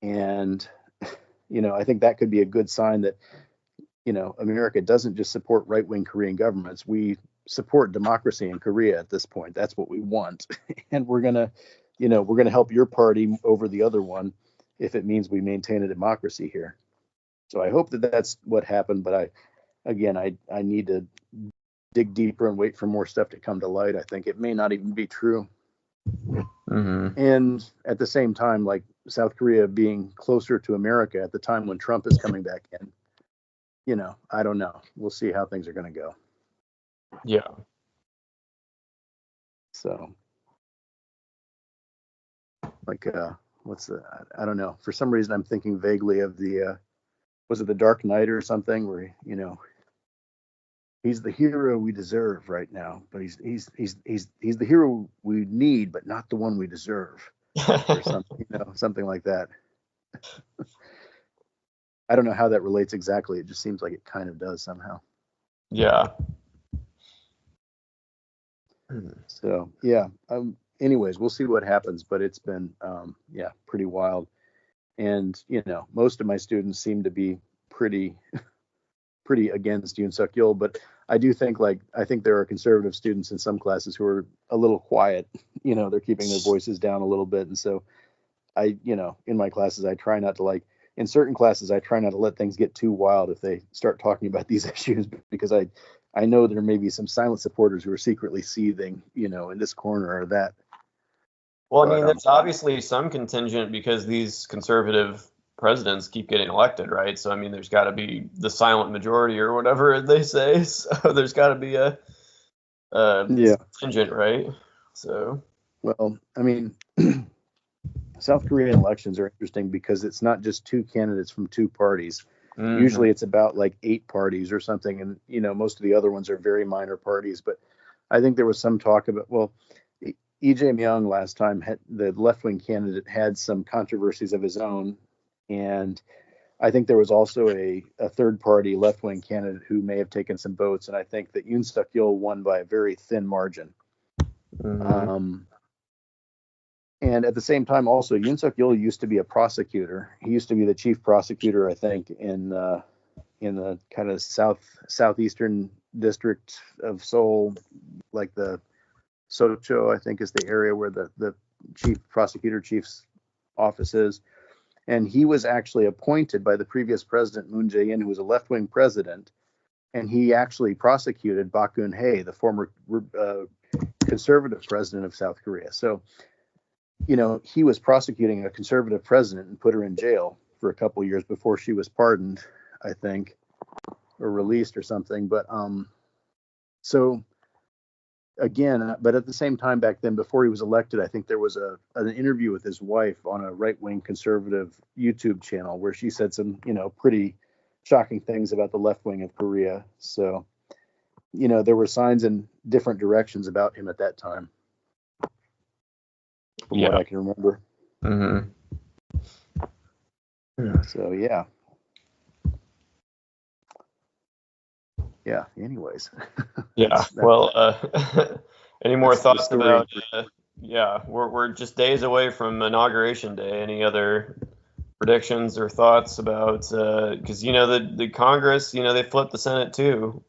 S2: And I think that could be a good sign that America doesn't just support right wing Korean governments. We support democracy in Korea at this point. That's what we want. And we're gonna help your party over the other one if it means we maintain a democracy here. So I hope that that's what happened. But I need to dig deeper and wait for more stuff to come to light. I think it may not even be true.
S1: hmm.
S2: And at the same time, like, South Korea being closer to America at the time when Trump is coming back in, I don't know. We'll see how things are going to go.
S1: Yeah.
S2: So, like, what's the, I don't know. For some reason, I'm thinking vaguely of was it the Dark Knight or something, where, he's the hero we deserve right now, but he's the hero we need, but not the one we deserve, or something, something like that. I don't know how that relates exactly. It just seems like it kind of does somehow.
S1: Yeah.
S2: So yeah. Anyways, we'll see what happens, but it's been yeah, pretty wild. And most of my students seem to be pretty pretty against Yoon Suk Yeol, but I think there are conservative students in some classes who are a little quiet. They're keeping their voices down a little bit, and so in my classes, I try not to, like, in certain classes, I try not to let things get too wild if they start talking about these issues, because I know there may be some silent supporters who are secretly seething, in this corner or that.
S1: Well, I
S2: But
S1: mean, there's obviously some contingent because these conservative presidents keep getting elected, right? So, I mean, there's got to be the silent majority or whatever they say. So, there's got to be a
S2: yeah,
S1: contingent, right? So,
S2: well, I mean, South Korean elections are interesting because it's not just two candidates from two parties.
S1: hmm.
S2: Usually it's about like eight parties or something, and most of the other ones are very minor parties. But I think there was some talk about, well, Lee Jae-myung last time, the left-wing candidate, had some controversies of his own, and I think there was also a third-party left-wing candidate who may have taken some votes, and I think that Yoon Suk Yeol won by a very thin margin.
S1: Hmm.
S2: Um, And at the same time, also, Yoon Suk Yeol used to be a prosecutor. He used to be the chief prosecutor, I think, in the kind of southeastern district of Seoul, like the Socho, I think, is the area where the chief's office is. And he was actually appointed by the previous president, Moon Jae-in, who was a left-wing president. And he actually prosecuted Park Geun-hye, the former conservative president of South Korea. So, he was prosecuting a conservative president and put her in jail for a couple of years before she was pardoned, I think, or released or something. But so again, but at the same time back then, before he was elected, I think there was an interview with his wife on a right-wing conservative YouTube channel where she said some, pretty shocking things about the left wing of Korea. So, there were signs in different directions about him at that time, from what I can remember.
S1: Mm-hmm.
S2: So, yeah. Yeah. Anyways.
S1: Yeah. Well, any more thoughts about? We're just days away from Inauguration Day. Any other predictions or thoughts about? Because the Congress, they flipped the Senate too,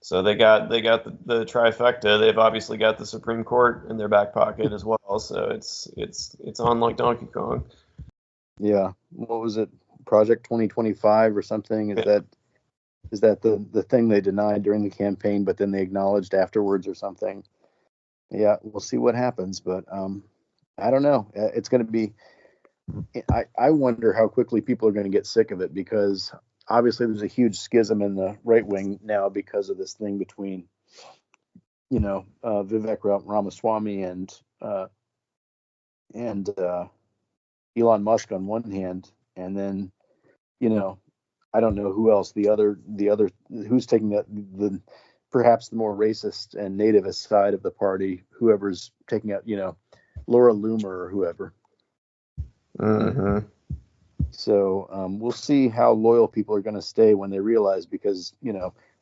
S1: so they got the trifecta. They've obviously got the Supreme Court in their back pocket as well. So it's on like Donkey Kong.
S2: Yeah. What was it? Project 2025 or something? Is that the thing they denied during the campaign, but then they acknowledged afterwards or something? Yeah, we'll see what happens, but I don't know. It's going to be. I wonder how quickly people are going to get sick of it, because obviously there's a huge schism in the right wing now because of this thing between, Vivek Ramaswamy and Elon Musk on one hand, and then, I don't know who else, the other who's taking the perhaps the more racist and nativist side of the party, whoever's taking out, Laura Loomer or whoever.
S1: Mm-hmm.
S2: So we'll see how loyal people are going to stay when they realize, because,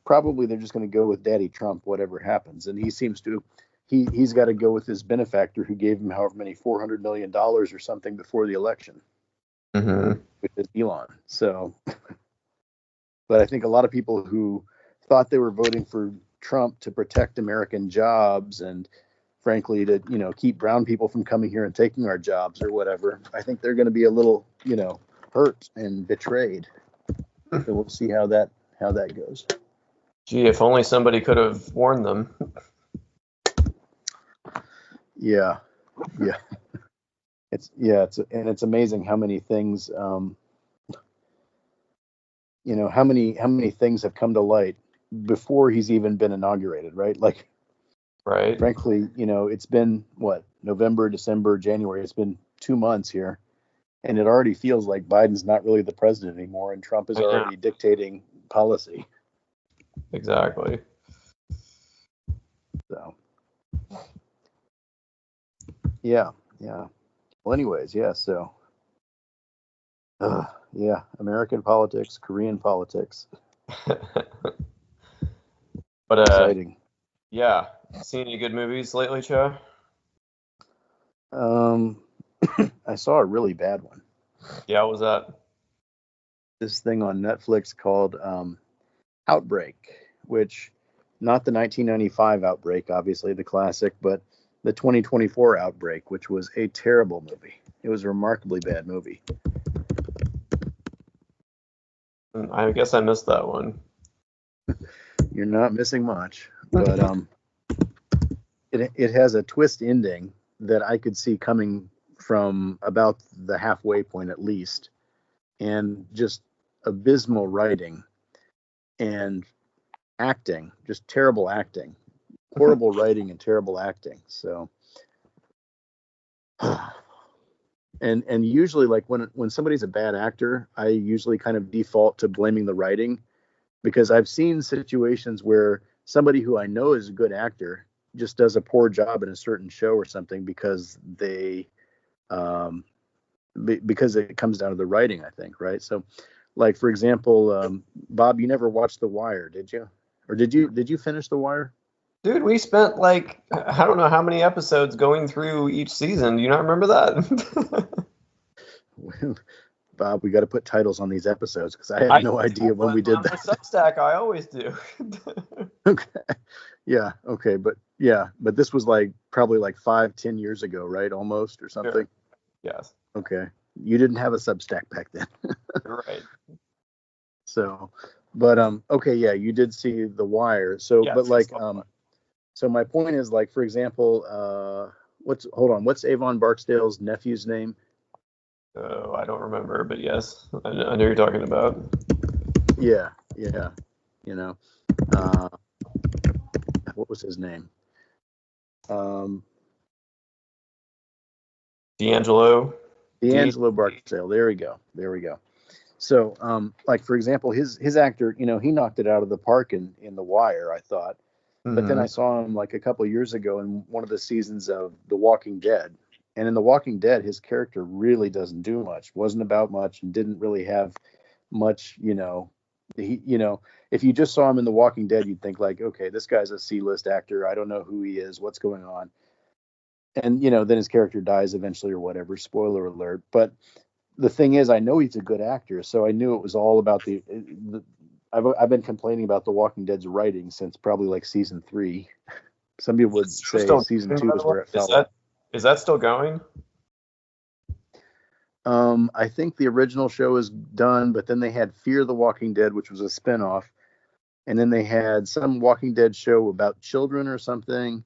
S2: probably they're just going to go with Daddy Trump, whatever happens. And he seems to, he's got to go with his benefactor who gave him however many $400 million or something before the election, which is Elon. So, but I think a lot of people who thought they were voting for Trump to protect American jobs and, frankly, to, keep brown people from coming here and taking our jobs or whatever, I think they're going to be a little, hurt and betrayed. So we'll see how that goes.
S1: Gee, if only somebody could have warned them.
S2: Yeah. It's amazing how many things, how many things have come to light before he's even been inaugurated, right? Like,
S1: right.
S2: Frankly, it's been November, December, January. It's been 2 months here, and it already feels like Biden's not really the president anymore, and Trump is already dictating policy.
S1: Exactly.
S2: So, yeah. Well, anyways, yeah. So, American politics, Korean politics.
S1: But
S2: exciting.
S1: Yeah. Seen any good movies lately, Cho?
S2: I saw a really bad one.
S1: Yeah, what was that?
S2: This thing on Netflix called Outbreak, which, not the 1995 Outbreak, obviously the classic, but the 2024 Outbreak, which was a terrible movie. It was a remarkably bad movie.
S1: I guess I missed that one.
S2: You're not missing much, but it has a twist ending that I could see coming from about the halfway point at least, and just abysmal writing and acting, just terrible acting, horrible writing and terrible acting. So, and usually, like, when somebody's a bad actor, I usually kind of default to blaming the writing, because I've seen situations where somebody who I know is a good actor just does a poor job in a certain show or something because they because it comes down to the writing, I think, right? So, like, for example, Bob, you never watched The Wire, did you? Or did you finish The Wire?
S1: Dude, we spent like, I don't know how many episodes going through each season. Do you not remember that?
S2: Bob, we got to put titles on these episodes, because I have no idea when we did that.
S1: On my Substack, I always do.
S2: Okay. Yeah. Okay. But this was like probably like 5-10 years ago, right? Almost, or something.
S1: Sure. Yes.
S2: Okay. You didn't have a Substack back then.
S1: Right.
S2: So, but okay, yeah, you did see The Wire. So,
S1: Yeah.
S2: but like so my point is, like, for example, what's Avon Barksdale's nephew's name?
S1: Oh, I don't remember, but yes, I know you're talking about.
S2: Yeah, you know, uh, what was his name?
S1: D'Angelo.
S2: D'Angelo Barksdale. There we go. So, like, for example, his actor, he knocked it out of the park in The Wire, I thought. But then
S1: Mm-hmm.
S2: I saw him like a couple of years ago in one of the seasons of The Walking Dead. And in The Walking Dead, his character really doesn't do much, wasn't about much, and didn't really have much, if you just saw him in The Walking Dead, you'd think like, okay, this guy's a C-list actor. I don't know who he is, what's going on. And, then his character dies eventually or whatever, spoiler alert. But the thing is, I know he's a good actor, so I knew it was all about I've been complaining about The Walking Dead's writing since probably like season 3. Some people would say season 2 is where it fell off.
S1: Is that still going?
S2: I think the original show is done, but then they had Fear the Walking Dead, which was a spinoff, and then they had some Walking Dead show about children or something.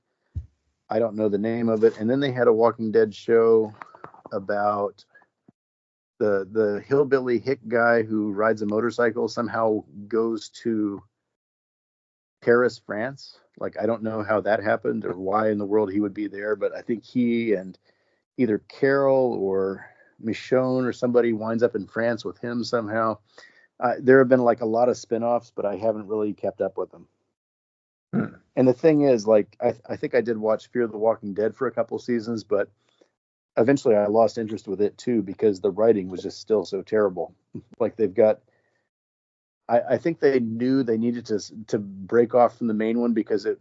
S2: I don't know the name of it. And then they had a Walking Dead show about the hillbilly hick guy who rides a motorcycle somehow goes to Paris, France. Like, I don't know how that happened or why in the world he would be there, but I think he and either Carol or Michonne or somebody winds up in France with him somehow. There have been like a lot of spin-offs, but I haven't really kept up with them.
S1: Hmm.
S2: And the thing is, like, I think I did watch Fear the Walking Dead for a couple seasons, but eventually I lost interest with it too because the writing was just still so terrible. Like, they've got, I think they knew they needed to break off from the main one because it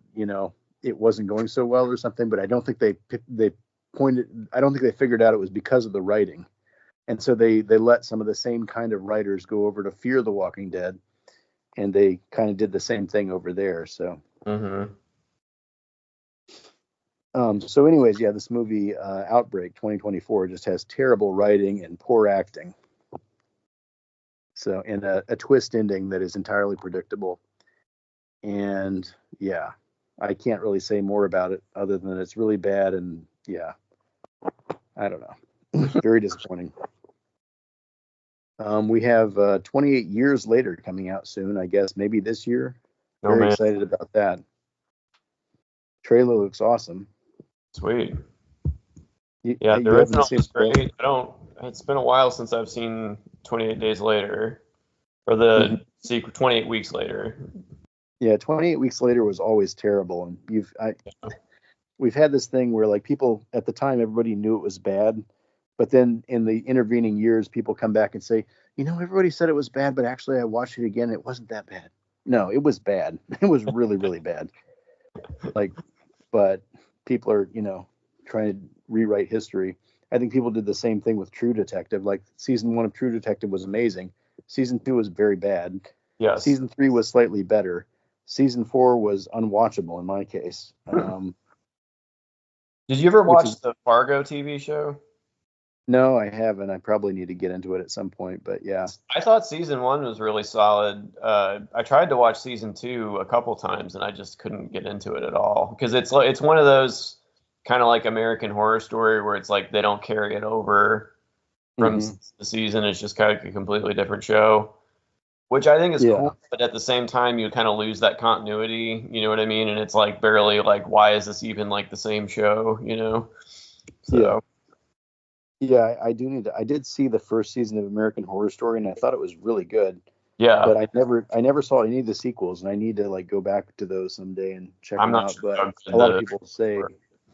S2: wasn't going so well or something, but I don't think I don't think they figured out it was because of the writing. And so they let some of the same kind of writers go over to Fear the Walking Dead, and they kind of did the same thing over there. So,
S1: Mm-hmm.
S2: so anyways, yeah, this movie Outbreak 2024 just has terrible writing and poor acting. So, and a twist ending that is entirely predictable. And yeah, I can't really say more about it other than it's really bad. And yeah, I don't know. Very disappointing. We have 28 Years Later coming out soon, I guess, maybe this year.
S1: Oh,
S2: Very
S1: man.
S2: excited about that. Trailer looks awesome.
S1: Sweet.
S2: You
S1: Yeah, the
S2: haven't
S1: original
S2: seen
S1: was
S2: it?
S1: great. It's been a while since I've seen 28 Days Later, or the sequel 28 Weeks Later.
S2: Yeah, 28 Weeks Later was always terrible, and we've had this thing where, like, people at the time, everybody knew it was bad, but then in the intervening years, people come back and say, everybody said it was bad, but actually I watched it again, it wasn't that bad. No, it was bad. It was really, really bad. Like, but people are, trying to rewrite history. I think people did the same thing with True Detective. Like, season 1 of True Detective was amazing. Season 2 was very bad.
S1: Yes.
S2: Season 3 was slightly better. Season 4 was unwatchable in my case.
S1: Did you ever watch the Fargo TV show?
S2: No, I haven't. I probably need to get into it at some point, but yeah.
S1: I thought season 1 was really solid. I tried to watch season 2 a couple times, and I just couldn't get into it at all because it's one of those kind of like American Horror Story where it's like they don't carry it over from the season. It's just kind of a completely different show, which I think is cool. But at the same time, you kind of lose that continuity. You know what I mean? And it's like barely like, why is this even like the same show? So.
S2: Yeah. Yeah, I do need to. I did see the first season of American Horror Story, and I thought it was really good.
S1: Yeah.
S2: But I never saw any of the sequels, and I need to like go back to those someday and check them out.
S1: Sure,
S2: but a lot of people say,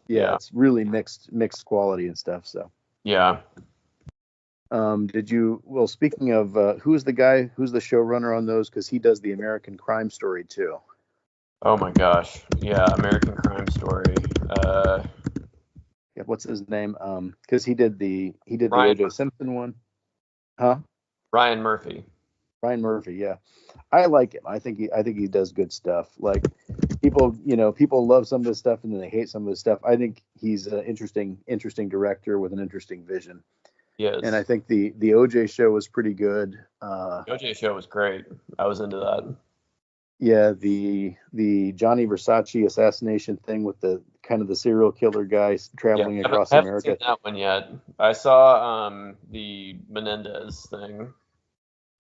S2: it's really mixed quality and stuff. So.
S1: Yeah.
S2: Well, speaking of, who's the showrunner on those? Because he does the American Crime Story too.
S1: Oh my gosh. Yeah, American Crime Story.
S2: Yeah, what's his name? Because he did the O.J. Simpson one. Huh?
S1: Ryan Murphy.
S2: Ryan Murphy, yeah. I like him. I think he does good stuff. Like, people love some of his stuff and then they hate some of his stuff. I think he's an interesting director with an interesting vision. And I
S1: Yes.
S2: think the OJ show was pretty good.
S1: OJ show was great. I was into that.
S2: Yeah, the Johnny Versace assassination thing with the kind of the serial killer guy
S1: Yeah,
S2: traveling across
S1: haven't seen
S2: America.
S1: that one yet. I saw the Menendez thing.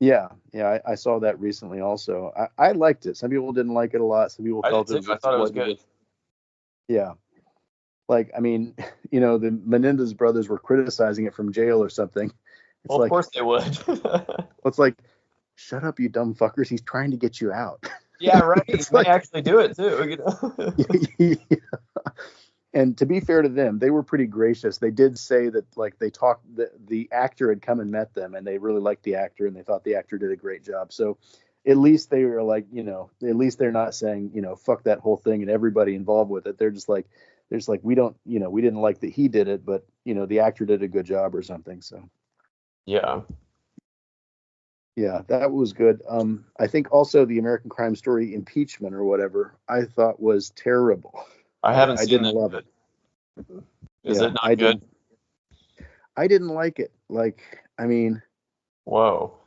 S2: Yeah, I saw that recently also. I liked it. Some people didn't like it a lot. Some people
S1: I did
S2: felt
S1: too.
S2: it
S1: I thought it was
S2: wasn't
S1: good.
S2: worth. Yeah, like I mean, the Menendez brothers were criticizing it from jail or something. It's
S1: Well, of
S2: like
S1: course they would.
S2: it's like, shut up, you dumb fuckers. He's trying to get you out.
S1: Yeah, right. He
S2: It's
S1: may
S2: like,
S1: actually do it too, you know.
S2: and to be fair to them, they were pretty gracious. They did say that like they talked the actor had come and met them and they really liked the actor and they thought the actor did a great job. So at least they were like, at least they're not saying, fuck that whole thing and everybody involved with it. They're just like we don't, we didn't like that he did it, but the actor did a good job or something. So
S1: Yeah,
S2: yeah, that was good. I think also the American Crime Story impeachment or whatever I thought was terrible.
S1: I
S2: I,
S1: haven't
S2: I
S1: seen
S2: didn't
S1: that
S2: love
S1: yet.
S2: it.
S1: Is
S2: Yeah,
S1: it not good?
S2: I didn't like it. Like, I mean,
S1: Whoa.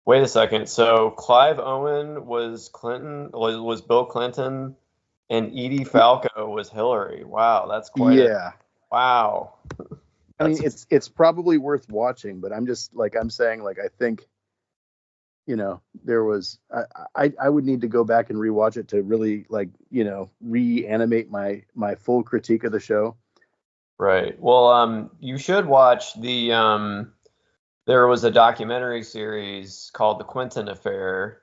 S1: Wait a second. So Clive Owen was Bill Clinton, and Edie
S2: y-
S1: Falco was Hillary. Wow, that's quite a
S2: yeah.
S1: wow.
S2: I mean,
S1: That's
S2: it's probably worth watching, but I'm saying like I think there was I would need to go back and rewatch it to really like reanimate my full critique of the show.
S1: right. Well, you should watch there was a documentary series called The Quinton Affair,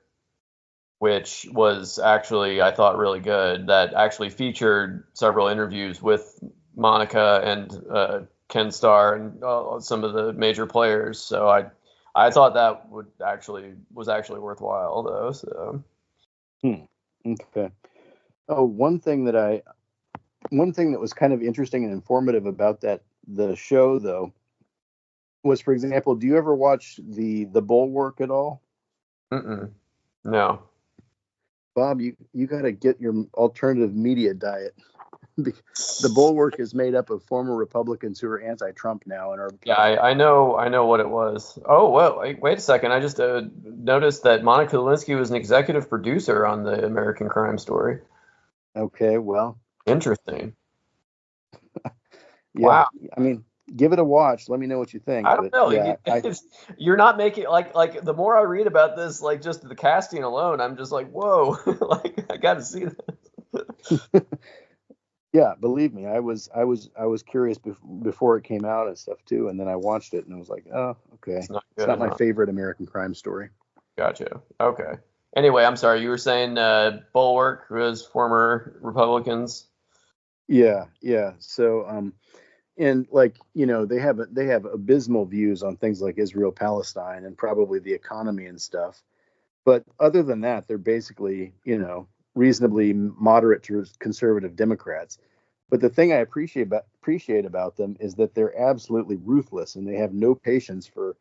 S1: which was actually, I thought, really good, that actually featured several interviews with Monica and Ken Starr and some of the major players. So I thought that was actually worthwhile though. So
S2: Hmm. Okay. Oh, one thing that was kind of interesting and informative about the show though was, for example, do you ever watch the Bulwark at all?
S1: mm-mm, no.
S2: Bob, you got to get your alternative media diet. The Bulwark is made up of former Republicans who are anti-Trump now and are.
S1: Yeah, I know what it was. Oh, well, wait a second. I just noticed that Monica Lewinsky was an executive producer on the American Crime Story.
S2: Okay, well,
S1: Interesting.
S2: yeah.
S1: Wow.
S2: I mean, give it a watch. Let me know what you think.
S1: I don't
S2: But
S1: know.
S2: yeah, I
S1: You're not making like the more I read about this, like just the casting alone, I'm just like, whoa, like I got to see that.
S2: yeah, believe me, I was curious before it came out and stuff too, and then I watched it and I was like, oh, okay,
S1: It's not
S2: it's not
S1: good,
S2: my
S1: huh?
S2: favorite American Crime Story.
S1: Gotcha. Okay. Anyway, I'm sorry. You were saying Bulwark was former Republicans.
S2: Yeah. So and like they have abysmal views on things like Israel Palestine and probably the economy and stuff, but other than that they're basically reasonably moderate to conservative Democrats. But the thing I appreciate about them is that they're absolutely ruthless and they have no patience for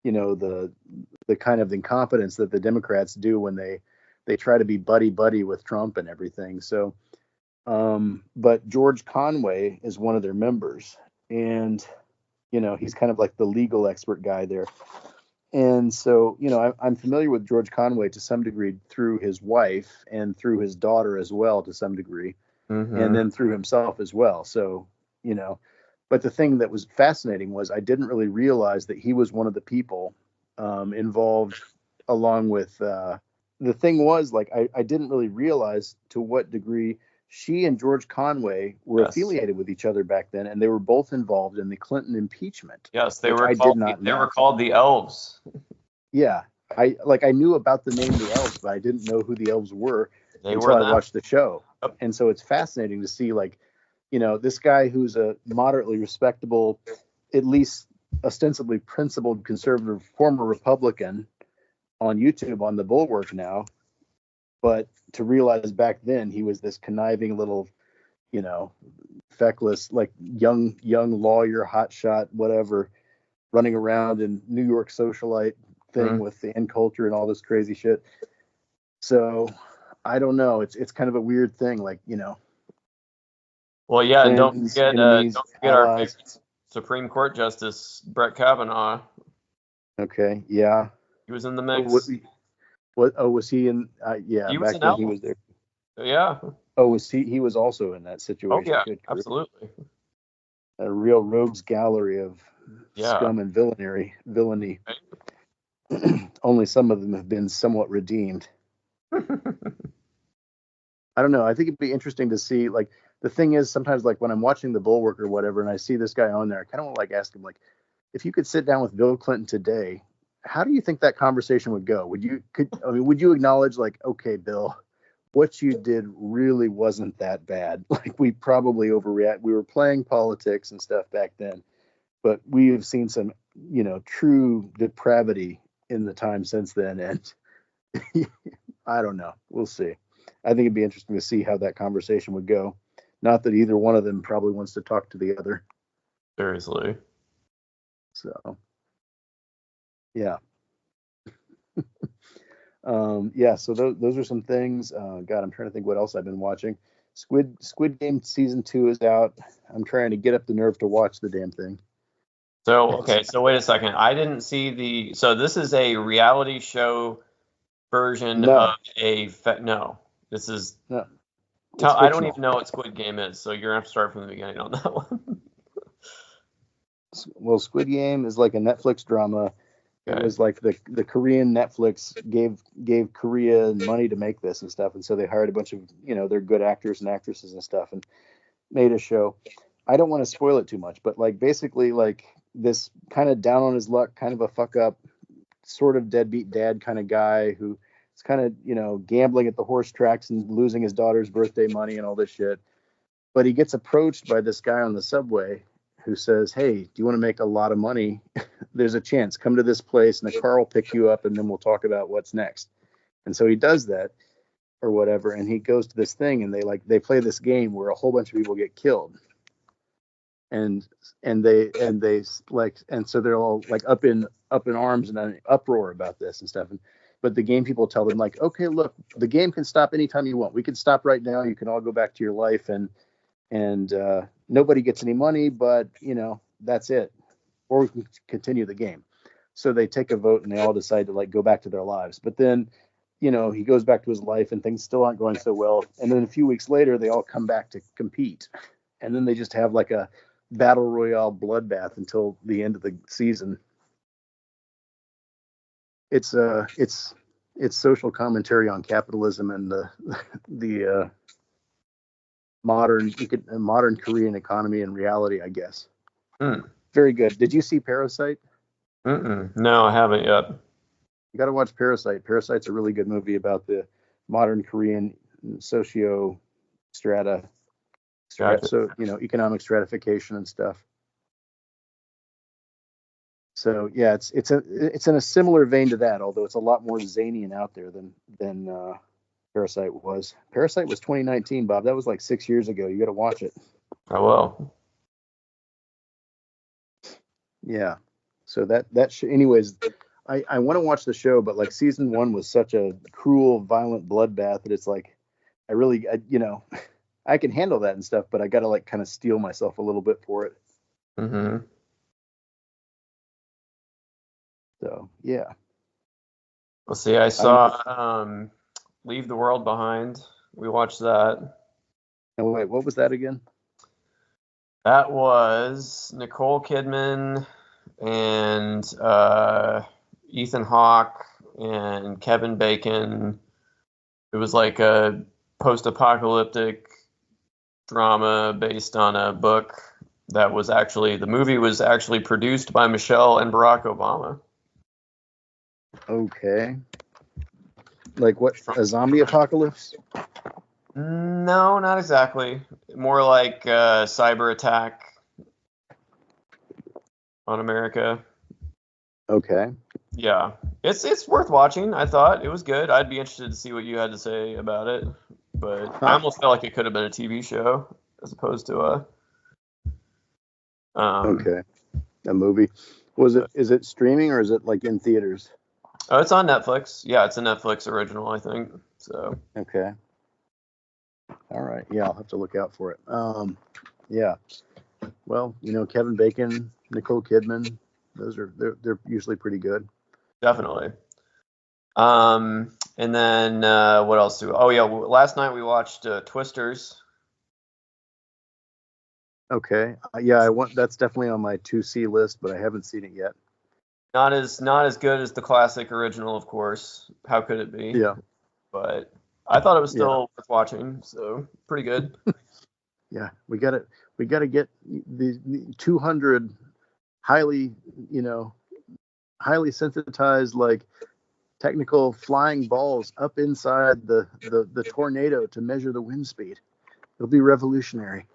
S2: the kind of incompetence that the Democrats do when they try to be buddy buddy with Trump and everything. So but George Conway is one of their members, and he's kind of like the legal expert guy there. And so I'm familiar with George Conway to some degree through his wife and through his daughter as well to some degree, and
S1: Mm-hmm.
S2: then through himself as well. So you know, but the thing that was fascinating was I didn't really realize that he was one of the people involved, along with the thing was like I didn't really realize to what degree she and George Conway were
S1: Yes.
S2: affiliated with each other back then, and they were both involved in the Clinton impeachment,
S1: Yes. They
S2: which
S1: were
S2: I did
S1: called
S2: not
S1: they were
S2: know.
S1: called the Elves.
S2: Yeah, I knew about the name the elves, but I didn't know who the elves were
S1: They
S2: until
S1: were
S2: I
S1: them.
S2: watched the show.
S1: Yep.
S2: And so it's fascinating to see like, this guy who's a moderately respectable, at least ostensibly principled conservative former Republican on YouTube on the Bulwark now, but to realize back then he was this conniving little, you know, feckless, like young lawyer, hotshot, whatever, running around in New York socialite thing
S1: Mm.
S2: with the end culture and all this crazy shit. So I don't know. It's kind of a weird thing, like
S1: Well, yeah, and
S2: friends,
S1: don't
S2: enemies,
S1: forget our
S2: allies.
S1: favorite. Supreme Court Justice Brett Kavanaugh.
S2: Okay, yeah.
S1: He was in the
S2: Oh,
S1: mix.
S2: was he in? Yeah,
S1: He was
S2: back
S1: in
S2: then he
S1: Elf.
S2: was there.
S1: Yeah.
S2: Oh, was he? He was also in that
S1: Oh,
S2: situation.
S1: yeah,
S2: Good grief.
S1: absolutely.
S2: A real rogues gallery of
S1: Yeah.
S2: scum and villainy.
S1: Right.
S2: Only some of them have been somewhat redeemed. I don't know. I think it'd be interesting to see. Like, the thing is, sometimes, like when I'm watching The Bulwark or whatever, and I see this guy on there, I kind of want to like ask him, like, if you could sit down with Bill Clinton today, how do you think that conversation would go? Would you acknowledge, like, okay, Bill, what you did really wasn't that bad. Like, we probably overreact. We were playing politics and stuff back then, but we have seen some, true depravity in the time since then. And I don't know. We'll see. I think it'd be interesting to see how that conversation would go. Not that either one of them probably wants to talk to the other.
S1: Seriously.
S2: So, yeah. Yeah, so those are some things. God, I'm trying to think what else I've been watching. Squid Game season 2 is out. I'm trying to get up the nerve to watch the damn thing.
S1: So, okay, so wait a second. I didn't see so this is a reality show version of no, this is,
S2: no.
S1: I don't even know what Squid Game is, so you're going to have to start from the beginning on that one.
S2: Well, Squid Game is like a Netflix drama. Okay. It was like the Korean Netflix gave Korea money to make this and stuff, and so they hired a bunch of they're good actors and actresses and stuff, and made a show. I don't want to spoil it too much, but like basically like this kind of down on his luck, kind of a fuck up, sort of deadbeat dad kind of guy who is kind of gambling at the horse tracks and losing his daughter's birthday money and all this shit. But he gets approached by this guy on the subway who says, "Hey, do you want to make a lot of money? There's a chance. Come to this place and the car will pick you up and then we'll talk about what's next." And so he does that or whatever, and he goes to this thing and they play this game where a whole bunch of people get killed. And so they're all like up in arms and an uproar about this and stuff. But the game people tell them, like, okay, look, the game can stop anytime you want. We can stop right now. You can all go back to your life and nobody gets any money, but that's it. Or we can continue the game. So they take a vote and they all decide to like go back to their lives. But then, he goes back to his life and things still aren't going so well. And then a few weeks later, they all come back to compete. And then they just have like a battle royale bloodbath until the end of the season. It's social commentary on capitalism and the modern Korean economy and reality, I guess. Very good. Did you see Parasite?
S1: No, I haven't yet.
S2: You got to watch Parasite. Parasite's a really good movie about the modern Korean socio strata.
S1: Gotcha.
S2: So economic stratification and stuff. So yeah, it's in a similar vein to that, although it's a lot more zany and out there than Parasite was. Parasite was 2019, Bob. That was like 6 years ago. You got to watch it.
S1: I will.
S2: Yeah. So anyways, I want to watch the show, but like season 1 was such a cruel, violent bloodbath that it's like I can handle that and stuff, but I got to like kind of steel myself a little bit for it.
S1: Mm-hmm.
S2: So yeah.
S1: Well, see, I saw Leave the World Behind. We watched that.
S2: And wait, what was that again?
S1: That was Nicole Kidman and Ethan Hawke and Kevin Bacon. It was like a post-apocalyptic drama based on a book that was the movie was actually produced by Michelle and Barack Obama.
S2: Okay. Like what? A zombie apocalypse?
S1: No, not exactly. More like a cyber attack on America.
S2: Okay.
S1: Yeah. It's worth watching. I thought it was good. I'd be interested to see what you had to say about it. But I almost felt like it could have been a TV show as opposed to a
S2: okay. A movie. Is it streaming or is it like in theaters?
S1: Oh, it's on Netflix. Yeah, it's a Netflix original, I think. So.
S2: Okay. All right. Yeah, I'll have to look out for it. Yeah. Well, Kevin Bacon, Nicole Kidman, they're usually pretty good.
S1: Definitely. And then what else do? Oh yeah, last night we watched Twisters.
S2: Okay, yeah, that's definitely on my 2C list, but I haven't seen it yet.
S1: Not as good as the classic original, of course. How could it be?
S2: Yeah,
S1: But I thought it was
S2: yeah,
S1: still worth watching, so pretty good.
S2: yeah. We gotta get the 200 highly, highly sensitized, like technical flying balls up inside the tornado to measure the wind speed. It'll be revolutionary.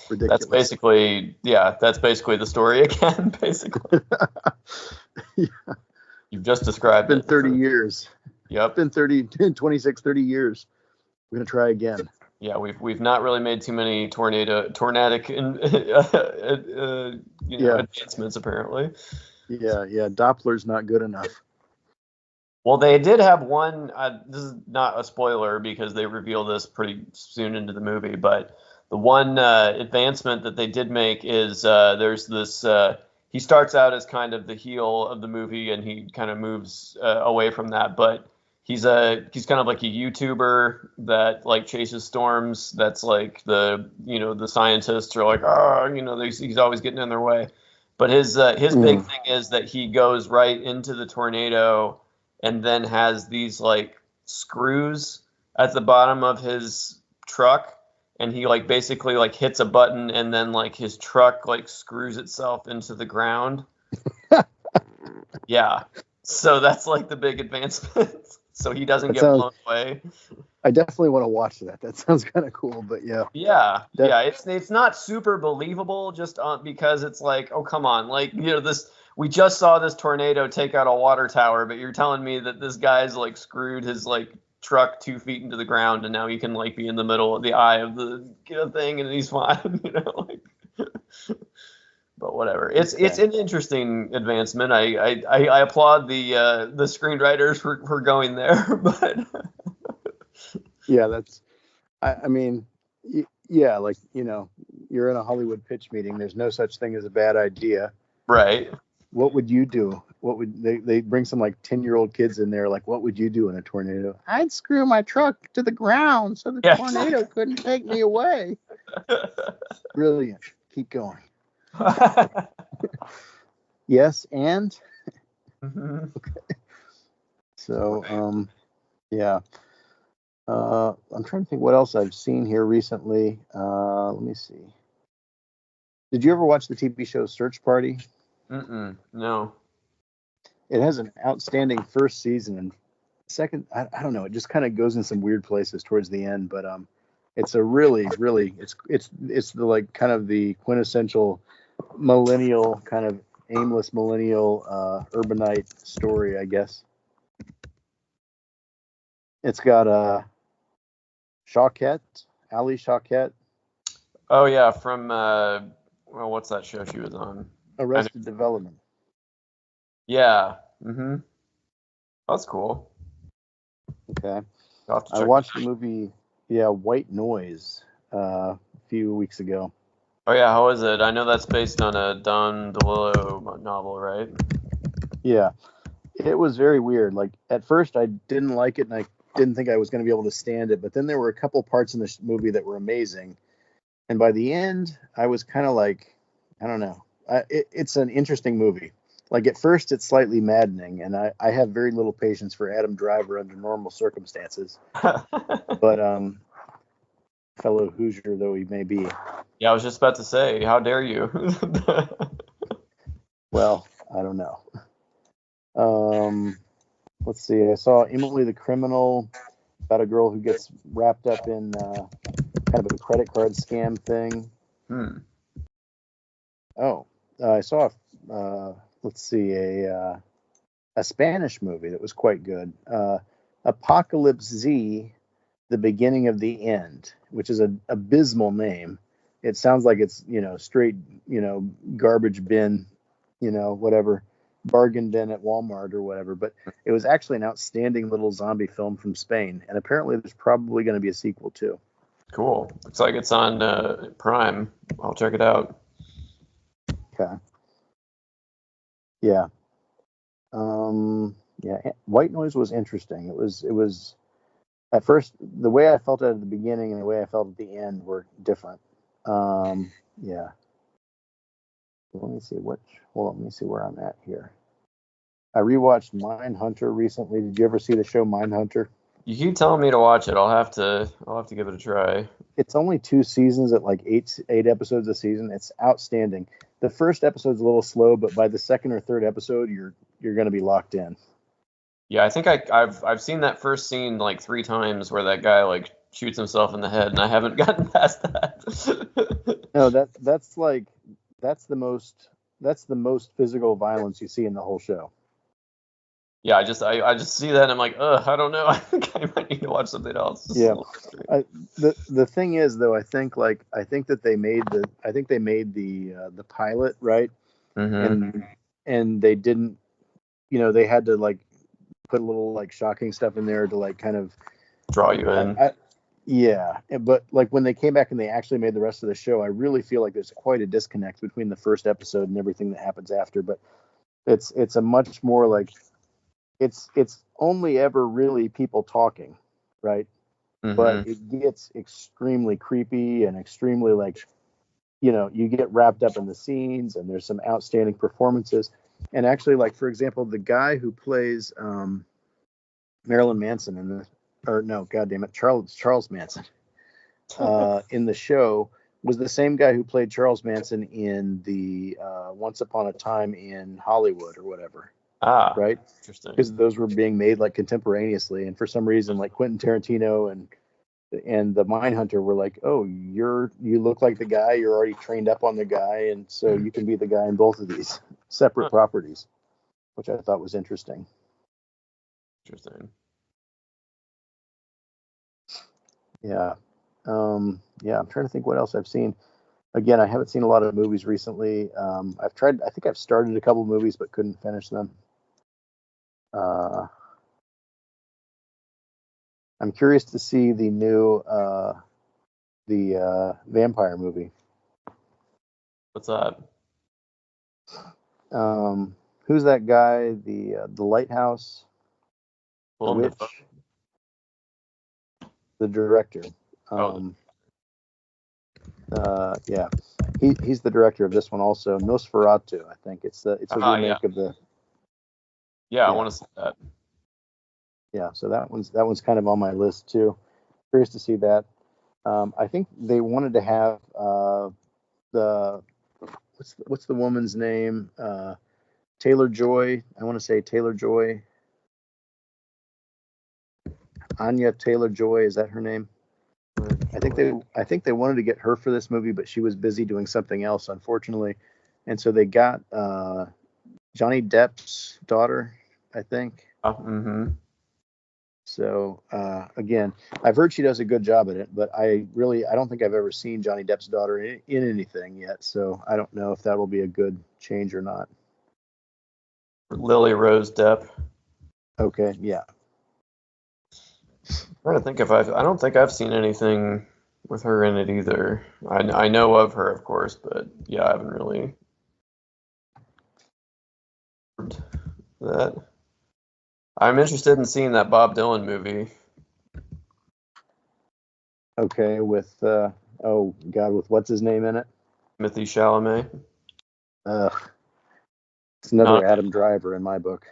S2: Ridiculous.
S1: That's basically the story again, basically.
S2: Yeah.
S1: You've just described
S2: It's been 30 years.
S1: Yep.
S2: It's been 26, 30 years. We're going to try again.
S1: Yeah, we've not really made too many tornadic advancements, apparently.
S2: Yeah. Doppler's not good enough.
S1: Well, they did have one. This is not a spoiler because they reveal this pretty soon into the movie, but the one advancement that they did make is there's this. He starts out as kind of the heel of the movie, and he kind of moves away from that. But he's kind of like a YouTuber that like chases storms. That's like the scientists are like, he's always getting in their way. But his big thing is that he goes right into the tornado and then has these like screws at the bottom of his truck, and he like basically like hits a button and then like his truck like screws itself into the ground. Yeah. So that's like the big advancement. So he doesn't get blown away.
S2: I definitely want to watch that. That sounds kind of cool, but yeah.
S1: Yeah. It's not super believable just because it's like, oh, come on. Like, we just saw this tornado take out a water tower, but you're telling me that this guy's like screwed his like truck 2 feet into the ground, and now he can like be in the middle of the eye of the thing, and he's fine, But whatever. It's an interesting advancement. I applaud the screenwriters for going there, but
S2: yeah, that's. I mean, yeah, like you're in a Hollywood pitch meeting. There's no such thing as a bad idea.
S1: Right.
S2: What would you do? What would they bring some like 10-year-old kids in there? Like, what would you do in a tornado? I'd screw my truck to the ground so the tornado couldn't take me away. Brilliant. Keep going. Yes, and okay. So, yeah. I'm trying to think what else I've seen here recently. Let me see. Did you ever watch the TV show Search Party?
S1: No.
S2: It has an outstanding first season, and second, I don't know. It just kind of goes in some weird places towards the end, but it's a really it's the like kind of the quintessential millennial kind of aimless millennial urbanite story, I guess. It's got Ali Shawkat.
S1: Oh yeah, from what's that show she was on?
S2: Arrested Development.
S1: Yeah. Mm-hmm. That's cool.
S2: Okay. I watched the movie, White Noise, a few weeks ago.
S1: Oh yeah, how is it? I know that's based on a Don DeLillo novel, right?
S2: Yeah. It was very weird. Like at first I didn't like it, and I didn't think I was going to be able to stand it, but then there were a couple parts in this movie that were amazing. And by the end, I was kind of like, I don't know. It's an interesting movie. Like at first, it's slightly maddening, and I have very little patience for Adam Driver under normal circumstances. But fellow Hoosier though he may be.
S1: Yeah, I was just about to say, how dare you?
S2: Well, I don't know. Let's see. I saw Emily the Criminal, about a girl who gets wrapped up in kind of a credit card scam thing. Oh, I saw let's see, a Spanish movie that was quite good. Apocalypse Z, The Beginning of the End, which is an abysmal name. It sounds like it's, straight, garbage bin, whatever, bargain bin at Walmart or whatever. But it was actually an outstanding little zombie film from Spain. And apparently there's probably going to be a sequel too.
S1: Cool. Looks like it's on Prime. I'll check it out.
S2: Okay. Yeah. Yeah. White Noise was interesting. It was at first the way I felt at the beginning and the way I felt at the end were different. Yeah. Let me see hold on, let me see where I'm at here. I rewatched Mindhunter recently. Did you ever see the show Mindhunter?
S1: You keep telling me to watch it. I'll have to give it a try.
S2: It's only 2 seasons at like eight episodes a season. It's outstanding. The first episode's a little slow, but by the second or third episode, you're going to be locked in.
S1: Yeah, I think I've seen that first scene like 3 times where that guy like shoots himself in the head, and I haven't gotten past that.
S2: No, that's the most physical violence you see in the whole show.
S1: Yeah, I just see that and I'm like, ugh, I don't know. I think I might need to watch something else.
S2: Yeah. The thing is though, I think they made the pilot, right?
S1: Mm-hmm.
S2: And they didn't, they had to like put a little like shocking stuff in there to like kind of
S1: Draw you in.
S2: Yeah, but like when they came back and they actually made the rest of the show, I really feel like there's quite a disconnect between the first episode and everything that happens after. But it's a much more like it's only ever really people talking, right? But it gets extremely creepy and extremely like, you get wrapped up in the scenes, and there's some outstanding performances. And actually, like for example, the guy who plays Marilyn Manson in the, or no, God damn it, Charles Manson in the show was the same guy who played Charles Manson in the Once Upon a Time in Hollywood or whatever.
S1: Ah,
S2: right?
S1: Interesting.
S2: Because those were being made like contemporaneously, and for some reason, like Quentin Tarantino and the Mindhunter were like, "Oh, you look like the guy. You're already trained up on the guy, and so you can be the guy in both of these separate properties," which I thought was interesting.
S1: Interesting.
S2: Yeah. Yeah, I'm trying to think what else I've seen. Again, I haven't seen a lot of movies recently. I think I've started a couple movies but couldn't finish them. I'm curious to see the new vampire movie.
S1: What's that?
S2: Who's that guy? The Lighthouse, the Witch, the director. Yeah, he's the director of this one also. Nosferatu, I think it's a remake of the.
S1: Yeah, I want to see that.
S2: Yeah, so that one's kind of on my list too. Curious to see that. I think they wanted to have the what's the woman's name? Taylor Joy. I want to say Taylor Joy. Anya Taylor Joy, is that her name? I think they wanted to get her for this movie, but she was busy doing something else, unfortunately. And so they got Johnny Depp's daughter, I think. So again, I've heard she does a good job at it, but I don't think I've ever seen Johnny Depp's daughter in anything yet. So I don't know if that will be a good change or not.
S1: Lily Rose Depp.
S2: Okay, yeah.
S1: I'm trying to think if I don't think I've seen anything with her in it either. I know of her, of course, but yeah, I haven't really heard that. I'm interested in seeing that Bob Dylan movie.
S2: Okay, with oh God, with what's his name in it?
S1: Timothée Chalamet.
S2: It's another Adam Driver in my book.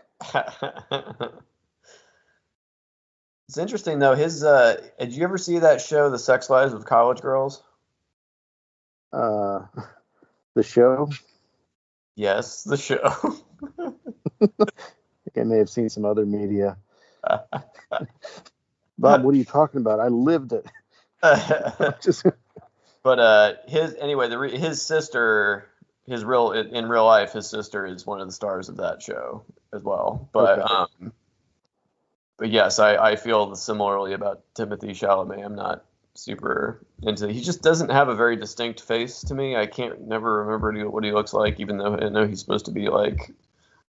S1: It's interesting though. His did you ever see that show, The Sex Lives of College Girls?
S2: The show?
S1: Yes, the show.
S2: I think I may have seen some other media. Bob, what are you talking about? I lived it.
S1: But his sister, in real life, his sister is one of the stars of that show as well. But
S2: okay.
S1: But yes, I feel similarly about Timothée Chalamet. I'm not super into. He just doesn't have a very distinct face to me. I can't never remember what he looks like, even though I know he's supposed to be like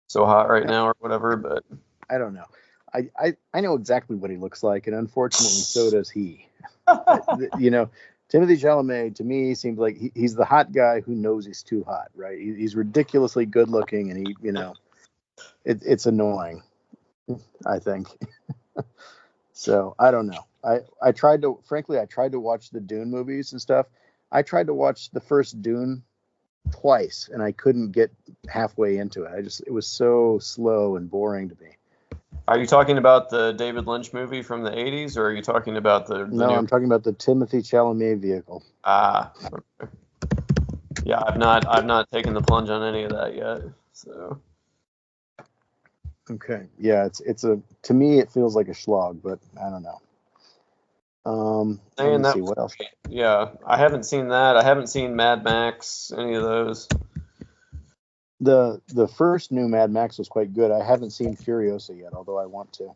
S1: so hot right now or whatever. But
S2: I don't know. I know exactly what he looks like, and unfortunately, so does he. You know, Timothy Chalamet to me seems like he's the hot guy who knows he's too hot, right? He's ridiculously good looking, and it's annoying, I think. So I don't know. I tried to watch the Dune movies and stuff. I tried to watch the first Dune twice, and I couldn't get halfway into it. It was so slow and boring to me.
S1: Are you talking about the David Lynch movie from the 80s, or are you talking about the
S2: No,
S1: new?
S2: I'm talking about the Timothy Chalamet vehicle.
S1: Okay. Yeah, I've not taken the plunge on any of that yet. So.
S2: Okay. Yeah, to me it feels like a slog, but I don't know. Let me see what else.
S1: Yeah, I haven't seen that. I haven't seen Mad Max, any of those.
S2: The first new Mad Max was quite good. I haven't seen Furiosa yet, although I want to.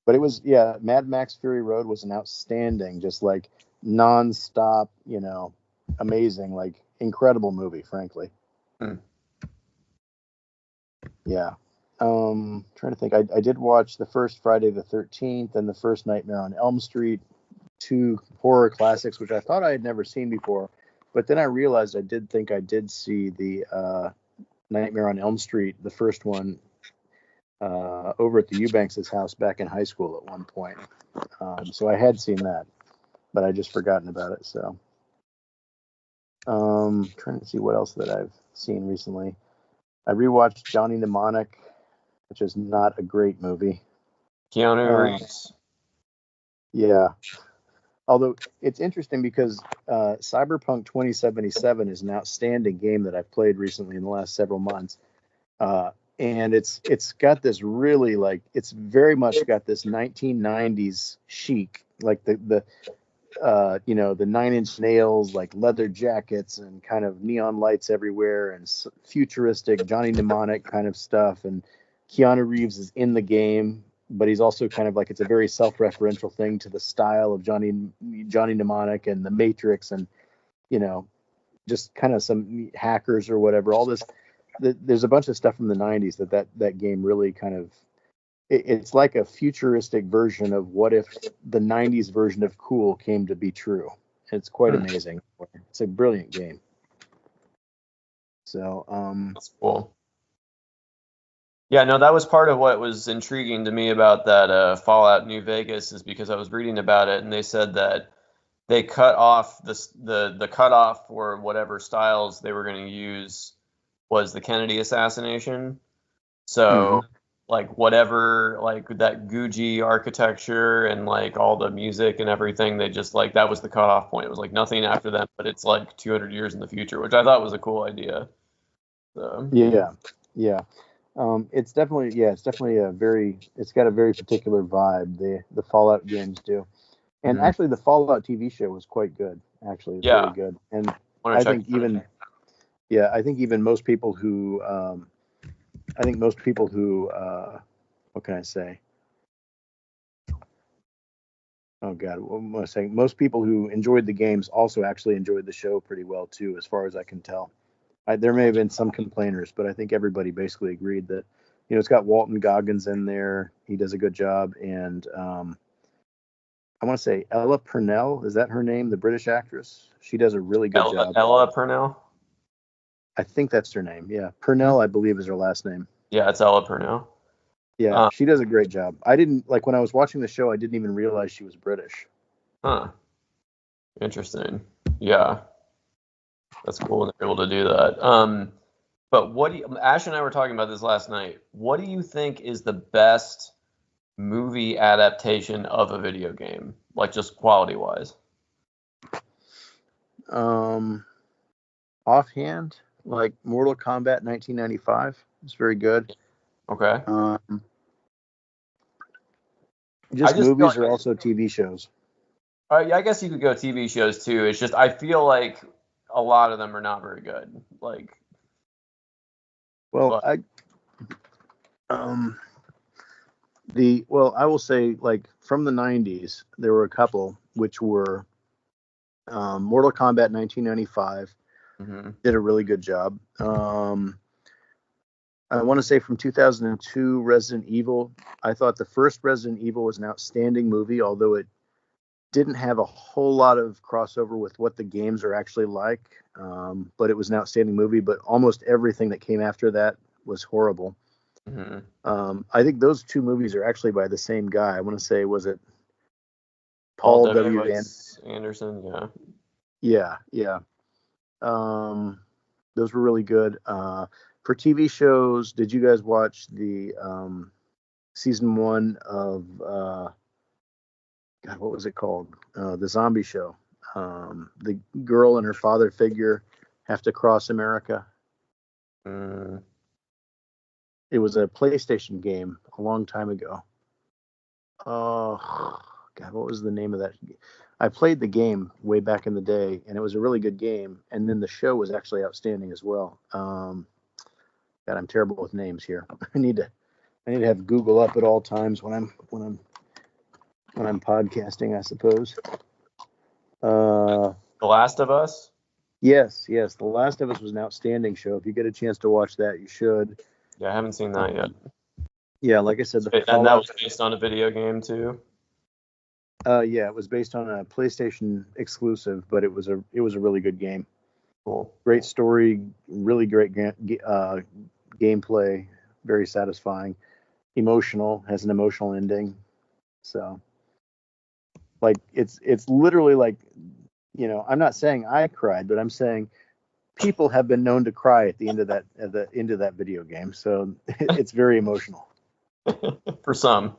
S2: But Mad Max Fury Road was an outstanding, just like nonstop, amazing, like incredible movie, frankly. Yeah. Trying to think. I did watch the first Friday the 13th and the first Nightmare on Elm Street, two horror classics, which I thought I had never seen before. But then I realized I did see the Nightmare on Elm Street, the first one, over at the Eubanks' house back in high school at one point. So I had seen that, but I just forgotten about it. So trying to see what else that I've seen recently. I rewatched Johnny Mnemonic, which is not a great movie.
S1: Keanu Reeves.
S2: Yeah. Although it's interesting because Cyberpunk 2077 is an outstanding game that I've played recently in the last several months. And it's got this really, like, it's very much got this 1990s chic, like the 9-inch nails, like leather jackets and kind of neon lights everywhere and futuristic Johnny Mnemonic kind of stuff. And Keanu Reeves is in the game, but he's also kind of like, it's a very self-referential thing to the style of Johnny Mnemonic and the Matrix, and just kind of some hackers or whatever. All this, there's a bunch of stuff from the 90s that game really kind of, it's like a futuristic version of what if the 90s version of cool came to be true. It's quite amazing. It's a brilliant game. So
S1: that's cool. Yeah, no, that was part of what was intriguing to me about that Fallout New Vegas, is because I was reading about it and they said that they cut off the cutoff for whatever styles they were going to use was the Kennedy assassination. So like whatever, like that Gucci architecture and like all the music and everything, they just, like, that was the cutoff point. It was like nothing after that, but it's like 200 years in the future, which I thought was a cool idea. So.
S2: Yeah. It's definitely it's got a very particular vibe. The Fallout games do. And actually the Fallout TV show was quite good. Actually, it's very good. And I think even most people who what can I say? Oh God, what am I saying? Most people who enjoyed the games also actually enjoyed the show pretty well too, as far as I can tell. There may have been some complainers, but I think everybody basically agreed that, it's got Walton Goggins in there. He does a good job. And I want to say Ella Purnell, is that her name? The British actress. She does a really good job.
S1: Ella Purnell?
S2: I think that's her name. Yeah. Purnell, I believe, is her last name.
S1: Yeah, it's Ella Purnell.
S2: Yeah, she does a great job. I didn't, like, when I was watching the show, I didn't even realize she was British.
S1: Huh. Interesting. Yeah. That's cool when they're able to do that. But Ash and I were talking about this last night. What do you think is the best movie adaptation of a video game, like just quality wise?
S2: Offhand, like Mortal Kombat 1995 is very good.
S1: Okay.
S2: Movies are also TV shows.
S1: Yeah, I guess you could go TV shows too. It's just I feel like a lot of them are not very good. Like,
S2: I will say, like, from the 90s, there were a couple which were Mortal Kombat 1995 did a really good job. I want to say from 2002, Resident Evil. I thought the first Resident Evil was an outstanding movie, although it didn't have a whole lot of crossover with what the games are actually like, but it was an outstanding movie. But almost everything that came after that was horrible. I think those two movies are actually by the same guy. I want to say, was it Paul W.
S1: Anderson? Yeah.
S2: Yeah, yeah. Those were really good. For TV shows, did you guys watch the season 1 of God, what was it called? The Zombie Show. The girl and her father figure have to cross America. It was a PlayStation game a long time ago. Oh, God, what was the name of that? I played the game way back in the day, and it was a really good game. And then the show was actually outstanding as well. God, I'm terrible with names here. I need to have Google up at all times when I'm podcasting, I suppose.
S1: The Last of Us?
S2: Yes. The Last of Us was an outstanding show. If you get a chance to watch that, you should.
S1: Yeah, I haven't seen that yet.
S2: Yeah, like I said,
S1: and that was based on a video game too.
S2: Yeah, it was based on a PlayStation exclusive, but it was a really good game.
S1: Cool.
S2: Great story, really great gameplay, very satisfying, emotional, has an emotional ending. So, like, it's literally like, I'm not saying I cried, but I'm saying people have been known to cry at the end of that video game. So it's very emotional.
S1: For some.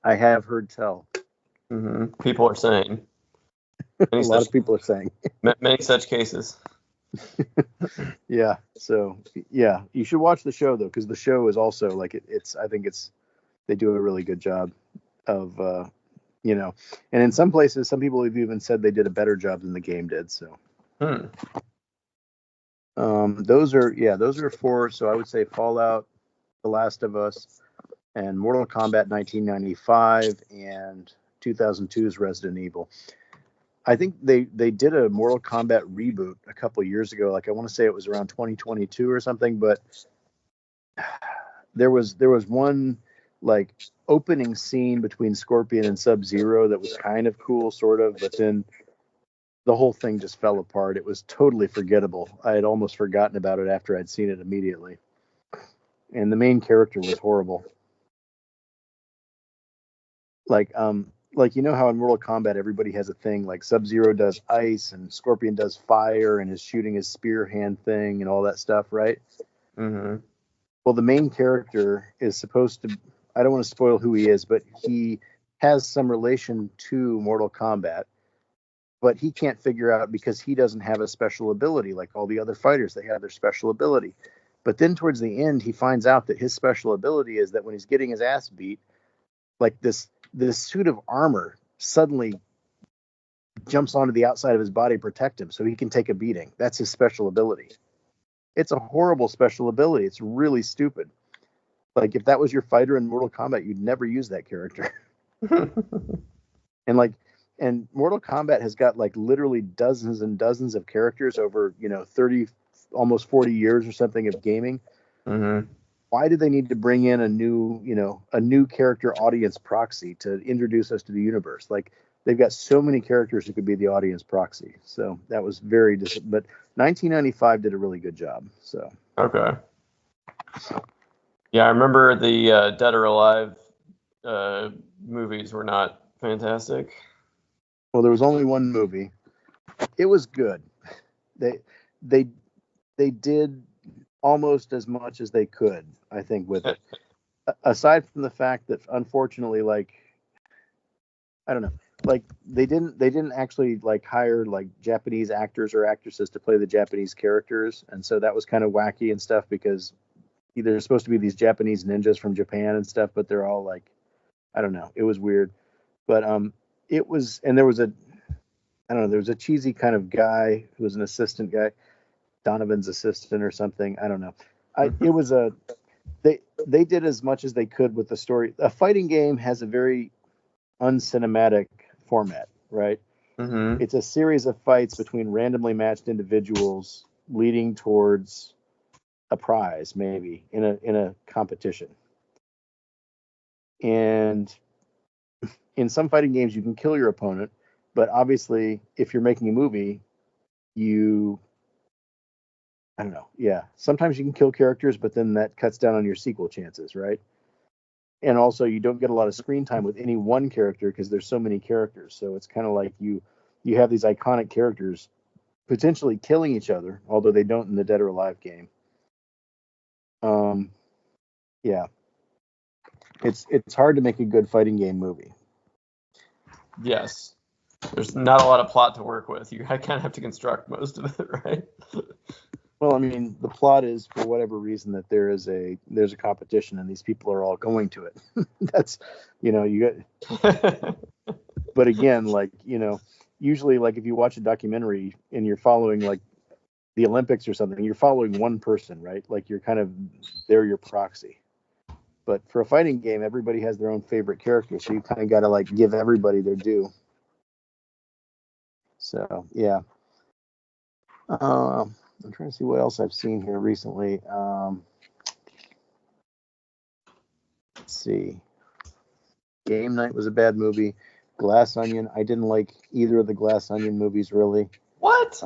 S2: I have heard tell.
S1: People are saying.
S2: A lot of people are saying.
S1: Many such cases.
S2: Yeah. So yeah, you should watch the show though, because the show is also like I think they do a really good job of and in some places, some people have even said they did a better job than the game did. So. Those are 4. So I would say Fallout, The Last of Us, and Mortal Kombat 1995 and 2002's Resident Evil. I think they did a Mortal Kombat reboot a couple of years ago. Like I want to say it was around 2022 or something, but there was one like opening scene between Scorpion and Sub-Zero that was kind of cool, sort of, but then the whole thing just fell apart. It was totally forgettable. I had almost forgotten about it after I'd seen it immediately. And the main character was horrible. Like how in Mortal Kombat everybody has a thing, like Sub-Zero does ice and Scorpion does fire and is shooting his spear hand thing and all that stuff, right? Well, the main character is supposed to, I don't want to spoil who he is, but he has some relation to Mortal Kombat, but he can't figure out because he doesn't have a special ability like all the other fighters. They have their special ability. But then towards the end, he finds out that his special ability is that when he's getting his ass beat, like this suit of armor suddenly jumps onto the outside of his body to protect him so he can take a beating. That's his special ability. It's a horrible special ability. It's really stupid. Like if that was your fighter in Mortal Kombat, you'd never use that character. And Mortal Kombat has got like literally dozens and dozens of characters over, 30, almost 40 years or something of gaming. Why do they need to bring in a new character audience proxy to introduce us to the universe? Like they've got so many characters who could be the audience proxy. So that was but 1995 did a really good job. So.
S1: Okay. Yeah, I remember the Dead or Alive movies were not fantastic.
S2: Well, there was only one movie. It was good. They did almost as much as they could, I think, with it. Aside from the fact that, unfortunately, like, I don't know, like they didn't actually like hire like Japanese actors or actresses to play the Japanese characters, and so that was kind of wacky and stuff because they're supposed to be these Japanese ninjas from Japan and stuff, but they're all like, I don't know, it was weird. But it was, and there was a cheesy kind of guy who was an assistant guy, Donovan's assistant or something. I don't know. It was they did as much as they could with the story. A fighting game has a very uncinematic format, right? It's a series of fights between randomly matched individuals leading towards a prize, maybe in a competition. And in some fighting games you can kill your opponent, but obviously if you're making a movie, I don't know. Yeah, sometimes you can kill characters, but then that cuts down on your sequel chances, right? And also you don't get a lot of screen time with any one character because there's so many characters. So it's kind of like you have these iconic characters potentially killing each other, although they don't in the Dead or Alive game. Yeah, it's hard to make a good fighting game movie.
S1: Yes. There's not a lot of plot to work with. You kind of have to construct most of it, right?
S2: Well, I mean, the plot is for whatever reason that there's a competition and these people are all going to it. That's, you got. But again, like, usually like if you watch a documentary and you're following like the Olympics or something, you're following one person, right? Like they're your proxy. But for a fighting game, everybody has their own favorite character, so you kind of got to like give everybody their due. So yeah, I'm trying to see what else I've seen here recently. Let's see. Game Night was a bad movie. Glass Onion, I didn't like either of the Glass Onion movies really.
S1: What?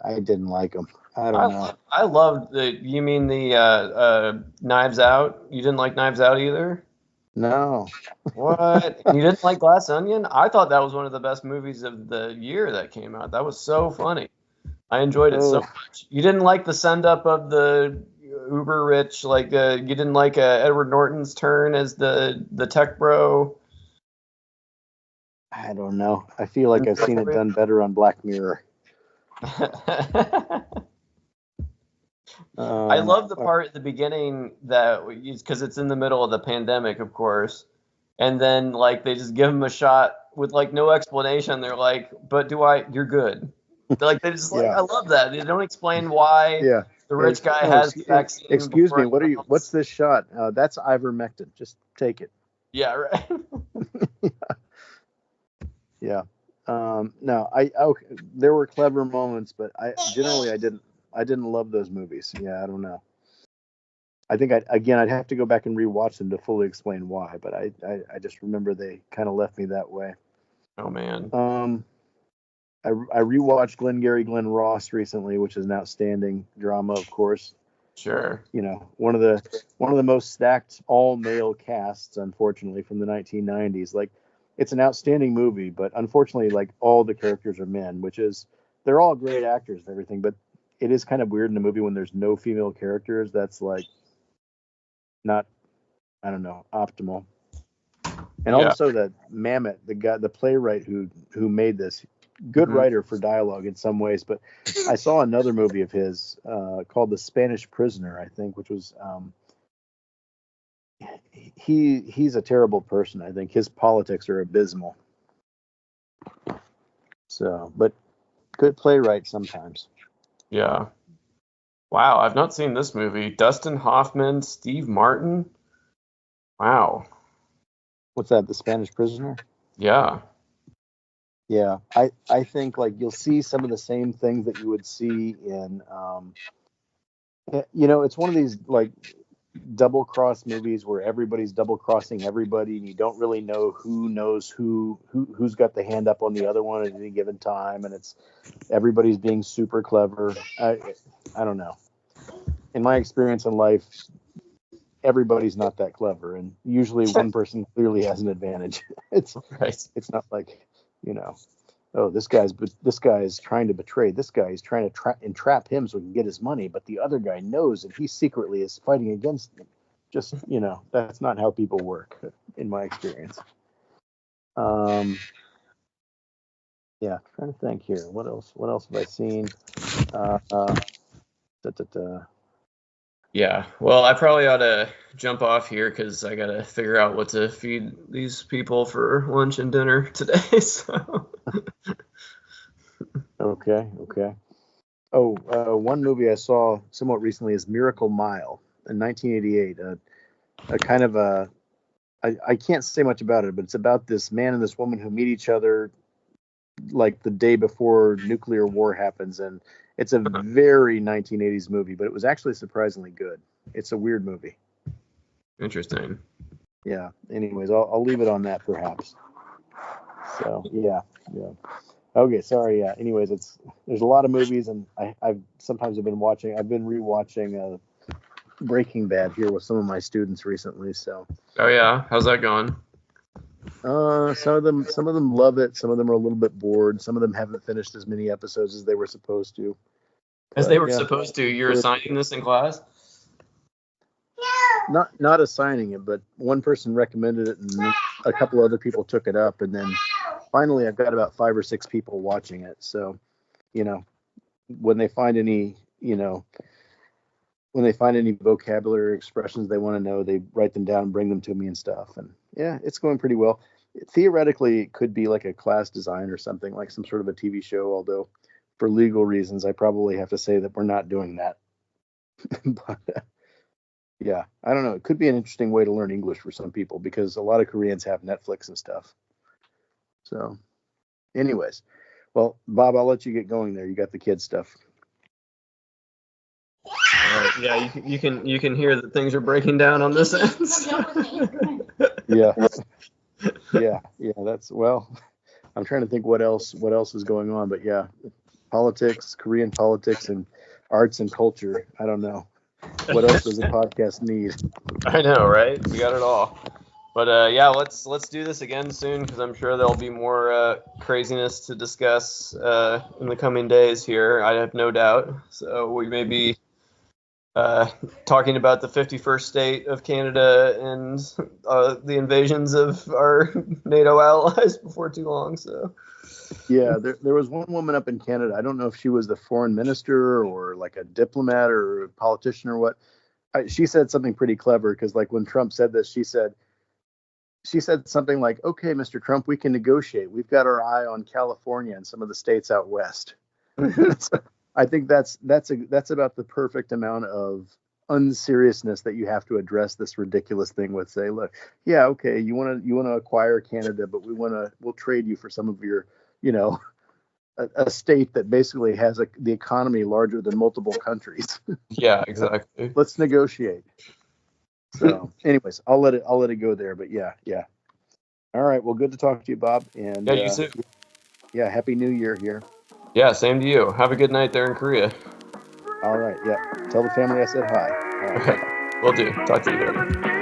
S2: I didn't like them. I don't know.
S1: I loved you mean the Knives Out? You didn't like Knives Out either?
S2: No.
S1: What? You didn't like Glass Onion? I thought that was one of the best movies of the year that came out. That was so funny. I enjoyed it so much. You didn't like the send up of the uber rich, like you didn't like Edward Norton's turn as the tech bro?
S2: I don't know. I feel like I've seen it done better on Black Mirror.
S1: I love the part at the beginning that because it's in the middle of the pandemic, of course, and then like they just give him a shot with like no explanation. They're like, "But you're good." They're like, they just like, I love that. They don't explain why the rich guy has the vaccine.
S2: Excuse me, what's this shot? That's ivermectin. Just take it.
S1: Yeah, right.
S2: Yeah. No, there were clever moments, but I didn't love those movies. Yeah, I don't know. I think I'd have to go back and rewatch them to fully explain why, but I just remember they kind of left me that way.
S1: Oh man.
S2: I rewatched Glengarry Glen Ross recently, which is an outstanding drama, of course.
S1: Sure.
S2: One of the most stacked all male casts, unfortunately, from the 1990s. Like, it's an outstanding movie, but unfortunately, like, all the characters are men, they're all great actors and everything, but it is kind of weird in a movie when there's no female characters. That's like not, I don't know, optimal. And also that Mamet, the playwright who made this, good writer for dialogue in some ways, but I saw another movie of his called The Spanish Prisoner, I think, which was he's a terrible person. I think his politics are abysmal. So, but good playwright sometimes.
S1: Yeah. Wow, I've not seen this movie. Dustin Hoffman, Steve Martin. Wow.
S2: What's that? The Spanish Prisoner?
S1: Yeah.
S2: Yeah, I think like you'll see some of the same things that you would see in, it's one of these like double cross movies where everybody's double crossing everybody, and you don't really know who knows who's got the hand up on the other one at any given time, and it's everybody's being super clever. I don't know. In my experience in life, everybody's not that clever, and usually one person clearly has an advantage. It's not like, oh, this guy's trying to betray this guy. He's trying to entrap him so he can get his money, but the other guy knows that he secretly is fighting against him. Just, that's not how people work, in my experience. Yeah, trying to think here. What else have I seen?
S1: Yeah, well, I probably ought to jump off here because I got to figure out what to feed these people for lunch and dinner today. So.
S2: Okay. Oh, one movie I saw somewhat recently is Miracle Mile in 1988. A kind of I can't say much about it, but it's about this man and this woman who meet each other like the day before nuclear war happens, and it's a very 1980s movie, but it was actually surprisingly good. It's a weird movie.
S1: Interesting.
S2: Yeah. Anyways, I'll leave it on that perhaps. So yeah. Okay, sorry. Yeah. Anyways, there's a lot of movies, and I've sometimes I've been rewatching Breaking Bad here with some of my students recently. So
S1: Oh yeah, how's that going?
S2: some of them love it. Some of them are a little bit bored. Some of them haven't finished as many episodes as they were supposed to.
S1: As they
S2: But
S1: were
S2: yeah,
S1: supposed to. You're assigning this in class?
S2: not assigning it, but one person recommended it, and a couple other people took it up, and then finally I've got about 5 or 6 people watching it. So you know, when they find any, when they find any vocabulary expressions they want to know, they write them down and bring them to me and stuff. And yeah, it's going pretty well. Theoretically, it could be like a class design or something, like some sort of a TV show, although for legal reasons, I probably have to say that we're not doing that. But yeah, I don't know. It could be an interesting way to learn English for some people because a lot of Koreans have Netflix and stuff. So, anyways, well, Bob, I'll let you get going there. You got the kid stuff.
S1: Yeah, you can hear that things are breaking down on this end.
S2: Yeah. Yeah. That's well. I'm trying to think what else is going on, but yeah, politics, Korean politics, and arts and culture. I don't know. What else does a podcast need?
S1: I know, right? We got it all. But yeah, let's do this again soon because I'm sure there'll be more craziness to discuss in the coming days here. I have no doubt. So we may be talking about the 51st state of Canada and the invasions of our NATO allies before too long. So
S2: Yeah, there was one woman up in Canada. I don't know if she was the foreign minister or like a diplomat or a politician or what. She said something pretty clever because like when Trump said this, she said something like, "Okay, Mr. Trump, we can negotiate. We've got our eye on California and some of the states out west." So I think that's about the perfect amount of unseriousness that you have to address this ridiculous thing with. Say, look, yeah, okay, you want to acquire Canada, but we'll trade you for some of your, you know, a state that basically has the economy larger than multiple countries.
S1: yeah, exactly.
S2: Let's negotiate. So, anyways, I'll let it go there. But yeah. All right. Well, good to talk to you, Bob. And
S1: Yeah, you too.
S2: yeah, Happy New Year here.
S1: Yeah, same to you. Have a good night there in Korea.
S2: All right. Yeah. Tell the family I said hi. All right. Bye-bye.
S1: Will do. Talk to you later.